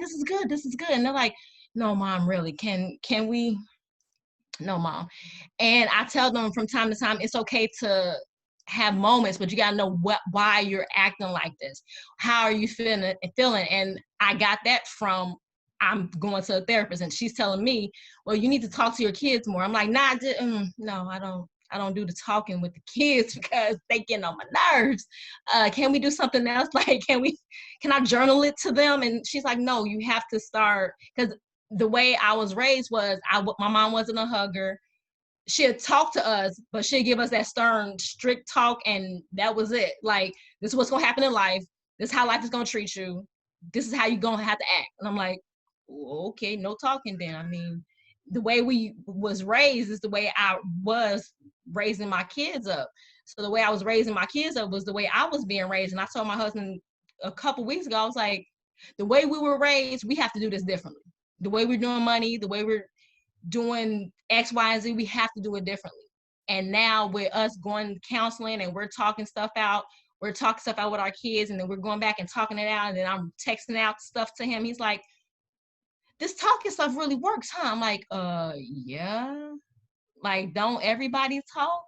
And they're like, no, Mom, really, can we? No, Mom. And I tell them from time to time, it's okay to have moments, but you gotta know why you're acting like this. How are you feeling? And I got that from, I'm going to a therapist and she's telling me, well, you need to talk to your kids more. I'm like, nah, no, I don't do the talking with the kids because they get on my nerves. Can we do something else? Like, can I journal it to them? And she's like, no, you have to start, because the way I was raised was, my mom wasn't a hugger. She'd talk to us, but she'd give us that stern, strict talk, and that was it. Like, this is what's gonna happen in life. This is how life is gonna treat you. This is how you're gonna have to act. And I'm like, okay, no talking then. I mean, the way we was raised is the way I was raising my kids up. So the way I was raising my kids up was the way I was being raised. And I told my husband a couple weeks ago, I was like, the way we were raised, we have to do this differently. The way we're doing money, the way we're doing X, Y, and Z, we have to do it differently. And now with us going to counseling and we're talking stuff out with our kids, and then we're going back and talking it out, and then I'm texting out stuff to him. He's like, this talking stuff really works, huh? I'm like, yeah. Like, don't everybody talk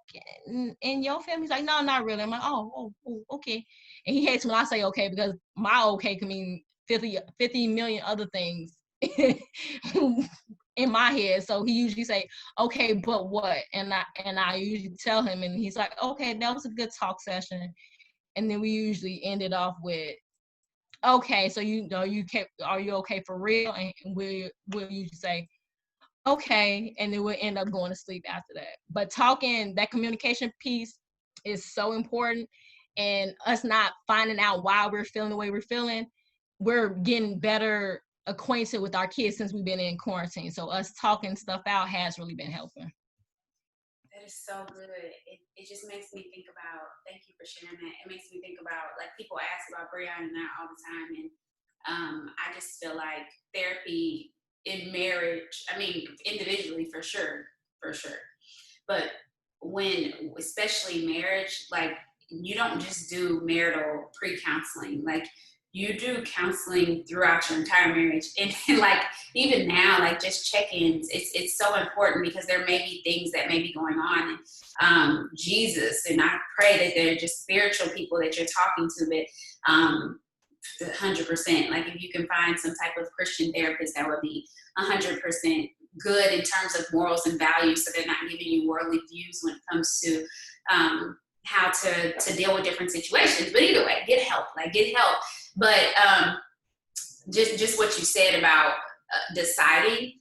in your family? He's like, no, not really. I'm like, oh, okay. And he hates when I say okay, because my okay can mean 50 million other things in my head. So he usually say, okay, but what? And I usually tell him, and he's like, okay, that was a good talk session. And then we usually end it off with, okay, so are you okay for real? And we'll usually say, okay, and then we'll end up going to sleep after that. But talking, that communication piece is so important, and us not finding out why we're feeling the way we're feeling, we're getting better acquainted with our kids since we've been in quarantine. So us talking stuff out has really been helping. That is so good. It just makes me think about, thank you for sharing that. It makes me think about, like, people ask about Brianna and I all the time, and I just feel like therapy in marriage, I mean, individually for sure, but especially marriage, like, you don't just do marital pre-counseling, like, you do counseling throughout your entire marriage. And like, even now, like, just check-ins, it's so important, because there may be things that may be going on. And Jesus, and I pray that they're just spiritual people that you're talking to, but 100%, like, if you can find some type of Christian therapist, that would be 100% good in terms of morals and values, so they're not giving you worldly views when it comes to how to deal with different situations. But either way, get help. But just what you said about deciding,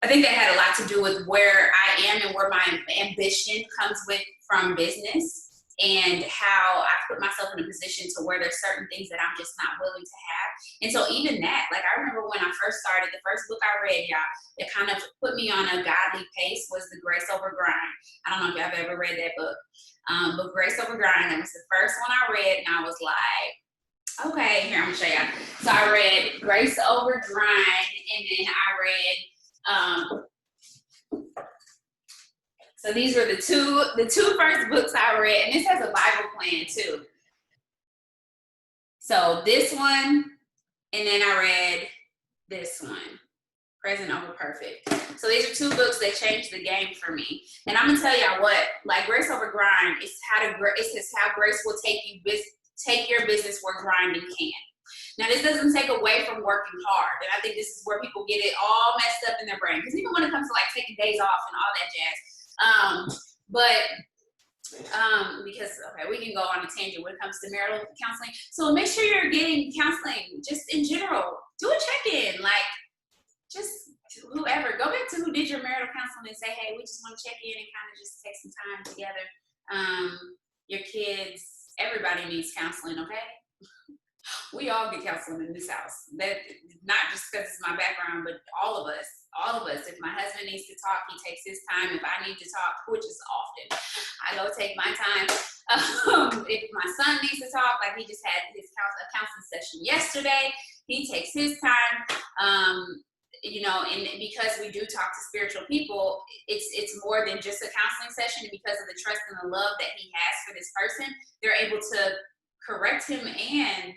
I think that had a lot to do with where I am and where my ambition comes with from business. and how I put myself in a position to where there's certain things that I'm just not willing to have. And so even that, like I remember when I first started, the first book I read, y'all, that kind of put me on a godly pace was The Grace Over Grind. I don't know if y'all have ever read that book, but Grace Over Grind, that was the first one I read, and I was like, okay, here, I'm gonna show y'all. So I read Grace Over Grind, and then I read, so these were the two first books I read, and this has a Bible plan too. So this one, and then I read this one, Present Over Perfect. So these are two books that changed the game for me. And I'm gonna tell y'all what, like Grace Over Grind, it's how grace will take your business where grinding can. Now, this doesn't take away from working hard. And I think this is where people get it all messed up in their brain. Because even when it comes to like taking days off and all that jazz, because, okay, we can go on a tangent when it comes to marital counseling. So make sure you're getting counseling just in general. Do a check-in, like just whoever. Go back to who did your marital counseling and say, hey, we just want to check in and kind of just take some time together. Your kids, everybody needs counseling, okay? We all get counseling in this house. That not just because it's my background, but all of us. If my husband needs to talk, he takes his time. If I need to talk, which is often, I go take my time. If my son needs to talk, like he just had a counseling session yesterday, he takes his time. You know, and because we do talk to spiritual people, it's more than just a counseling session. And because of the trust and the love that he has for this person, they're able to correct him and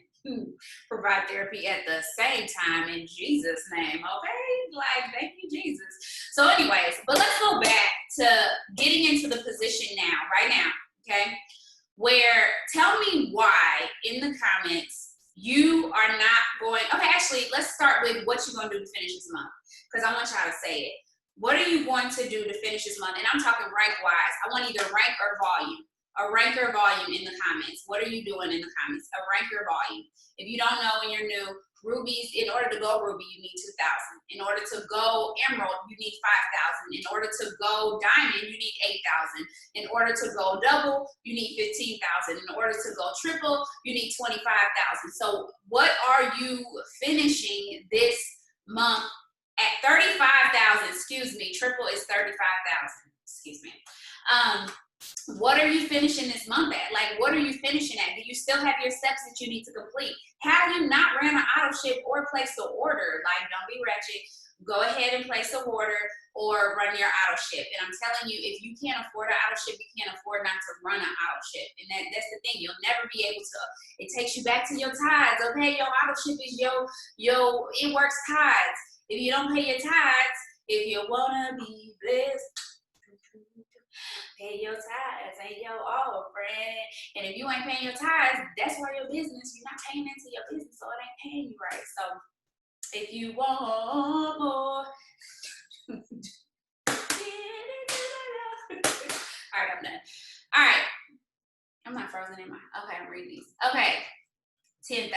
provide therapy at the same time in Jesus' name, okay? Like, thank you, Jesus. So anyways, but let's go back to getting into the position now, right now, okay? Where, tell me why in the comments you are not going, okay, actually, let's start with what you're going to do to finish this month, because I want y'all to say it. What are you going to do to finish this month? And I'm talking rank-wise. I want either rank or volume. A rank or volume in the comments. What are you doing in the comments? A rank or volume. If you don't know and you're new, rubies, in order to go ruby, you need 2,000. In order to go emerald, you need 5,000. In order to go diamond, you need 8,000. In order to go double, you need 15,000. In order to go triple, you need 25,000. So what are you finishing this month at? 35,000, excuse me. Triple is 35,000, excuse me. What are you finishing this month at? Like, what are you finishing at? Do you still have your steps that you need to complete? Have you not ran an auto ship or placed an order? Like, don't be wretched. Go ahead and place an order or run your auto ship. And I'm telling you, if you can't afford an auto ship, you can't afford not to run an auto ship. And that's the thing. You'll never be able to. It takes you back to your tithes. Okay, your auto ship is it works tithes. If you don't pay your tithes, if you want to be blessed, pay your tithes and your offering. And if you ain't paying your tithes, that's why your business, you're not paying into your business, so it ain't paying you right. So if you want more, all right, I'm done. All right, I'm not frozen in my, okay, I'm reading these. Okay, 10,000,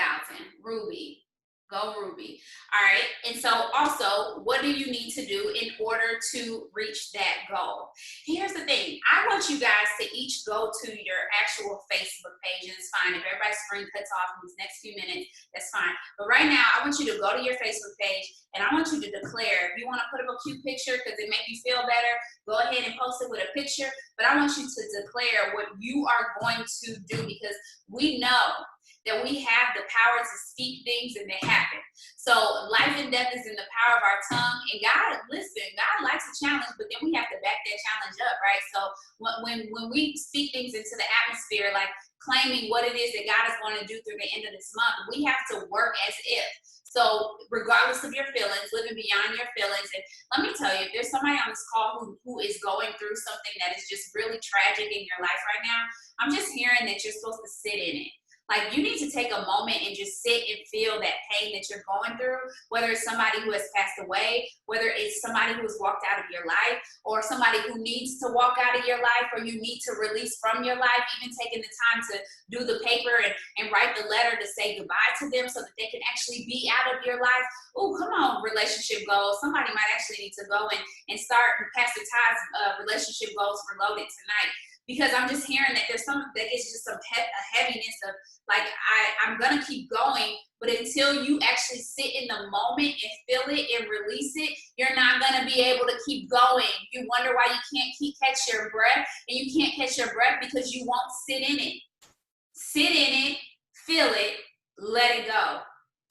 Ruby. Go Ruby. All right. And so also, what do you need to do in order to reach that goal? Here's the thing. I want you guys to each go to your actual Facebook page, and it's fine. If everybody's screen cuts off in these next few minutes, that's fine. But right now, I want you to go to your Facebook page, and I want you to declare. If you want to put up a cute picture because it makes you feel better, go ahead and post it with a picture. But I want you to declare what you are going to do, because we know that we have the power to speak things and they happen. So life and death is in the power of our tongue. And God, listen, God likes a challenge, but then we have to back that challenge up, right? So when we speak things into the atmosphere, like claiming what it is that God is going to do through the end of this month, we have to work as if. So regardless of your feelings, living beyond your feelings. And let me tell you, if there's somebody on this call who is going through something that is just really tragic in your life right now, I'm just hearing that you're supposed to sit in it. Like, you need to take a moment and just sit and feel that pain that you're going through, whether it's somebody who has passed away, whether it's somebody who has walked out of your life, or somebody who needs to walk out of your life, or you need to release from your life, even taking the time to do the paper and write the letter to say goodbye to them so that they can actually be out of your life. Oh, come on, relationship goals. Somebody might actually need to go and start Pastor Todd's relationship goals for Loaded tonight. because I'm just hearing that there's some, that it's just a heaviness of like, I'm gonna keep going, but until you actually sit in the moment and feel it and release it, you're not gonna be able to keep going. You wonder why you can't catch your breath, and you can't catch your breath because you won't sit in it. Sit in it, feel it, let it go.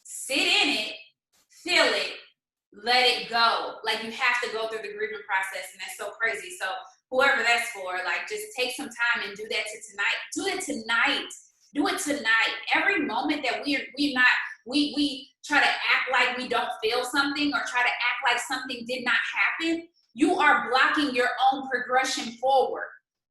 Sit in it, feel it, let it go. Like, you have to go through the grieving process, and that's so crazy. So whoever that's for, like, just take some time and do that tonight. Do it tonight. Do it tonight. Every moment that we try to act like we don't feel something, or try to act like something did not happen, you are blocking your own progression forward.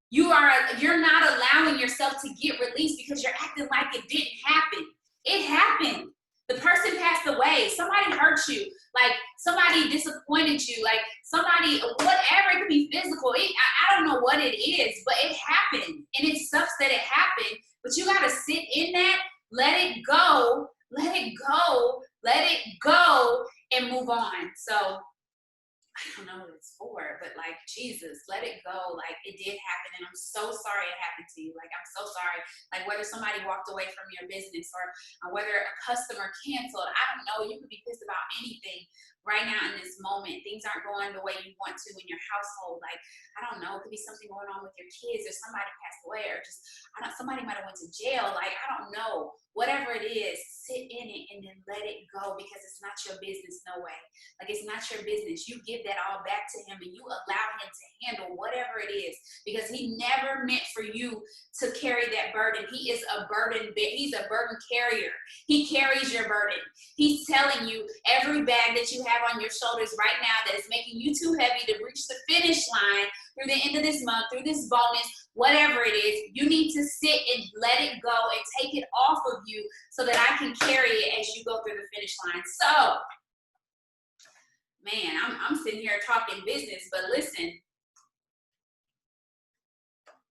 You're not allowing yourself to get released because you're acting like it didn't happen. It happened. The person passed away. Somebody hurt you. Like, somebody disappointed you. Like, somebody, whatever. It could be physical. I don't know what it is, but it happened. And it sucks that it happened. But you got to sit in that, let it go, let it go, let it go, and move on. So, I don't know what it's for, but like, Jesus, let it go. Like, it did happen, and I'm so sorry it happened to you. Like, I'm so sorry. Like, whether somebody walked away from your business, or whether a customer canceled, I don't know. You could be pissed about anything right now in this moment. Things aren't going the way you want to in your household. Like, I don't know. It could be something going on with your kids, or somebody passed away, or just, somebody might have went to jail. Like, I don't know. Whatever it is, sit in it and then let it go, because it's not your business, no way. Like, it's not your business. You give that all back to him, and you allow him to handle whatever it is, because he never meant for you to carry that burden. He is a burden. He's a burden carrier. He carries your burden. He's telling you every bag that you have on your shoulders right now that is making you too heavy to reach the finish line through the end of this month, through this bonus, whatever it is, you need to sit and let it go and take it off of you so that I can carry it as you go through the finish line. So, man, I'm sitting here talking business, but listen,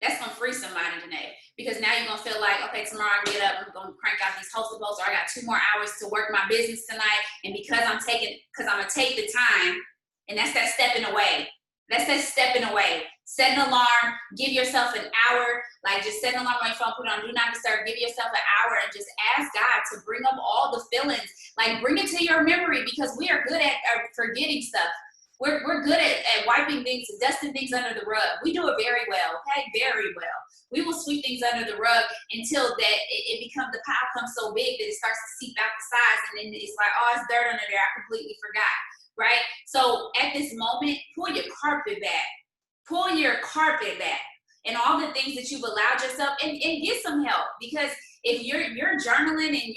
that's gonna free somebody today, because now you're gonna feel like, okay, tomorrow I get up, I'm gonna crank out these hosted posts, or I got 2 more hours to work my business tonight, and because I'm gonna take the time, and that's that stepping away. That's that stepping away. Set an alarm, give yourself an hour, like, just set an alarm on your phone, put it on Do Not Disturb, give yourself an hour, and just ask God to bring up all the feelings, like, bring it to your memory, because we are good at forgetting stuff. We're good at wiping things, dusting things under the rug. We do it very well, okay? Very well. We will sweep things under the rug until that it becomes, the pile comes so big that it starts to seep out the sides, and then it's like, oh, it's dirt under there, I completely forgot, right? So at this moment, pull your carpet back. Pull your carpet back, and all the things that you've allowed yourself, and get some help, because if you're journaling, and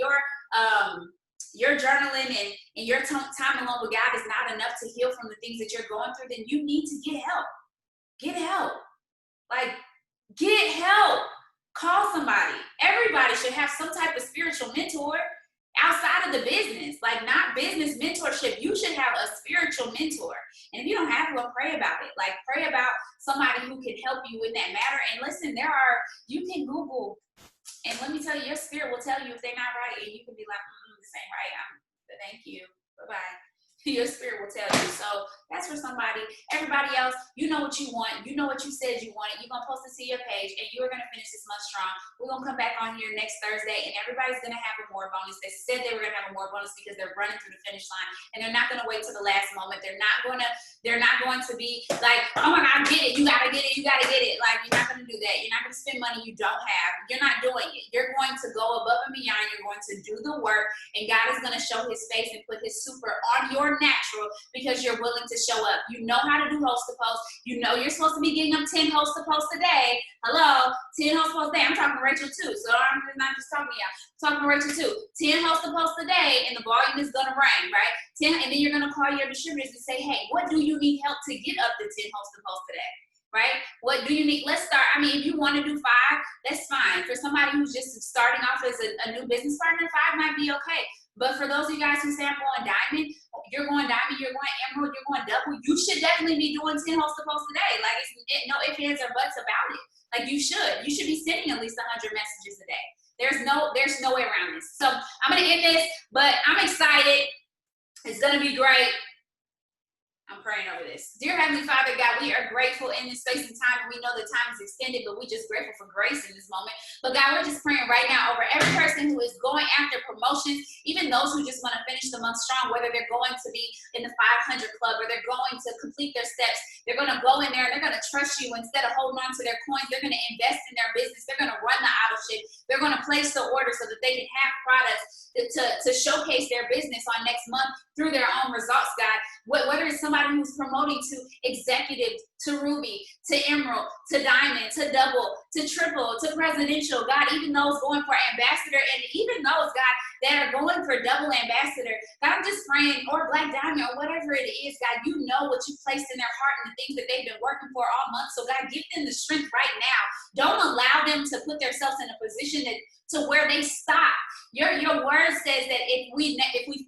you're journaling and your time alone with God is not enough to heal from the things that you're going through, then you need to get help. Get help. Like, get help. Call somebody. Everybody should have some type of spiritual mentor outside of the business, like, not business mentorship. You should have a spiritual mentor. And if you don't have one, pray about it. Like, pray about somebody who can help you in that matter. And listen, you can Google, and let me tell you, your spirit will tell you if they're not right, and you can be like, this ain't right. Thank you. Bye-bye. Your spirit will tell you. So that's for somebody. Everybody else, you know what you want. You know what you said you wanted. You're going to post it to your page, and you're going to finish this month strong. We're going to come back on here next Thursday, and everybody's going to have a more bonus. They said they were going to have a more bonus because they're running through the finish line, and they're not going to wait till the last moment. They're not going to be like, oh my God, get it. You got to get it. You got to get it. Like, you're not going to do that. You're not going to spend money you don't have. You're not doing it. You're going to go above and beyond. You're going to do the work, and God is going to show his face and put his super on your natural, because you're willing to show up. You know how to do host to post. You know you're supposed to be getting them 10 host to post a day. Hello, 10 host to post a day. I'm talking to Rachel too, so I'm not just talking to y'all. I'm talking to Rachel too. 10 host to post a day, and the volume is gonna rain, right? 10, and then you're gonna call your distributors and say, hey, what do you need help to get up to 10 host to post a day? Right? What do you need? Let's start. I mean, if you want to do 5, that's fine. For somebody who's just starting off as a new business partner, 5 might be okay. But for those of you guys who say I'm going diamond, you're going diamond, you're going emerald, you're going double, you should definitely be doing 10 host to post a day. Like, no ifs, ands, or buts about it. Like, you should. You should be sending at least 100 messages a day. There's no way around this. So I'm going to end this, but I'm excited. It's going to be great. I'm praying over this. Dear Heavenly Father, God, we are grateful in this space and time, and we know the time is extended, but we're just grateful for grace in this moment. But God, we're just praying right now over every person who is going after promotions, even those who just want to finish the month strong, whether they're going to be in the 500 club or they're going to complete their steps. They're going to go in there and they're going to trust you instead of holding on to their coins. They're going to invest in their business. They're going to run the auto ship. They're going to place the order so that they can have products to showcase their business on next month through their own results, God. Whether it's somebody who's promoting to executive, to ruby, to emerald, to diamond, to double, to triple, to presidential, God, even those going for ambassador, and even those, God, that are going for double ambassador, God, I'm just praying, or black diamond, or whatever it is, God, you know what you placed in their heart and the things that they've been working for all month. So God, give them the strength right now. Don't allow them to put themselves in a position to where they stop. Your word says that if we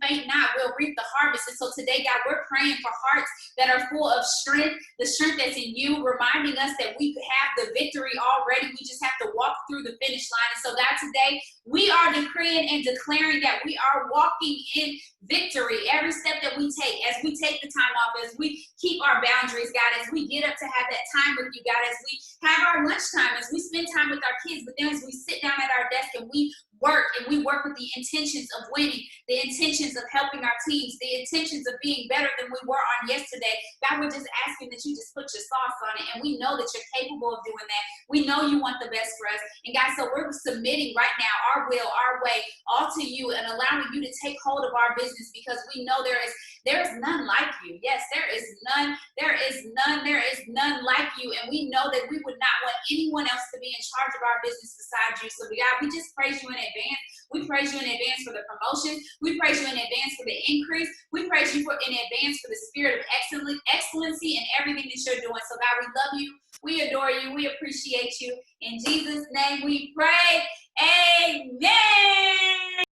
faint not, we'll reap the harvest. And so today, God, we're praying for hearts that are full of strength, the strength that's in you, reminding us that we have the victory already. We just have to walk through the finish line. And so, God, today we are decreeing and declaring that we are walking in victory every step that we take, as we take the time off, as we keep our boundaries, God, as we get up to have that time with you, God, as we have our lunchtime, as we spend time with our kids, but then as we sit down at our desk and we work with the intentions of winning, the intentions of helping our teams, the intentions of being better than we were on yesterday. God, we're just asking that you just put your sauce on it, and we know that you're capable of doing that. We know you want the best for us. And God, so we're submitting right now our will, our way, all to you, and allowing you to take hold of our business, because we know there is none like you. Yes, there is none like you. And we know that we would not want anyone else to be in charge of our business besides you. So God, we just praise you in advance. We praise you in advance for the promotion. We praise you in advance for the increase. We praise you in advance for the spirit of excellency in everything that you're doing. So God, we love you. We adore you. We appreciate you. In Jesus' name we pray. Amen.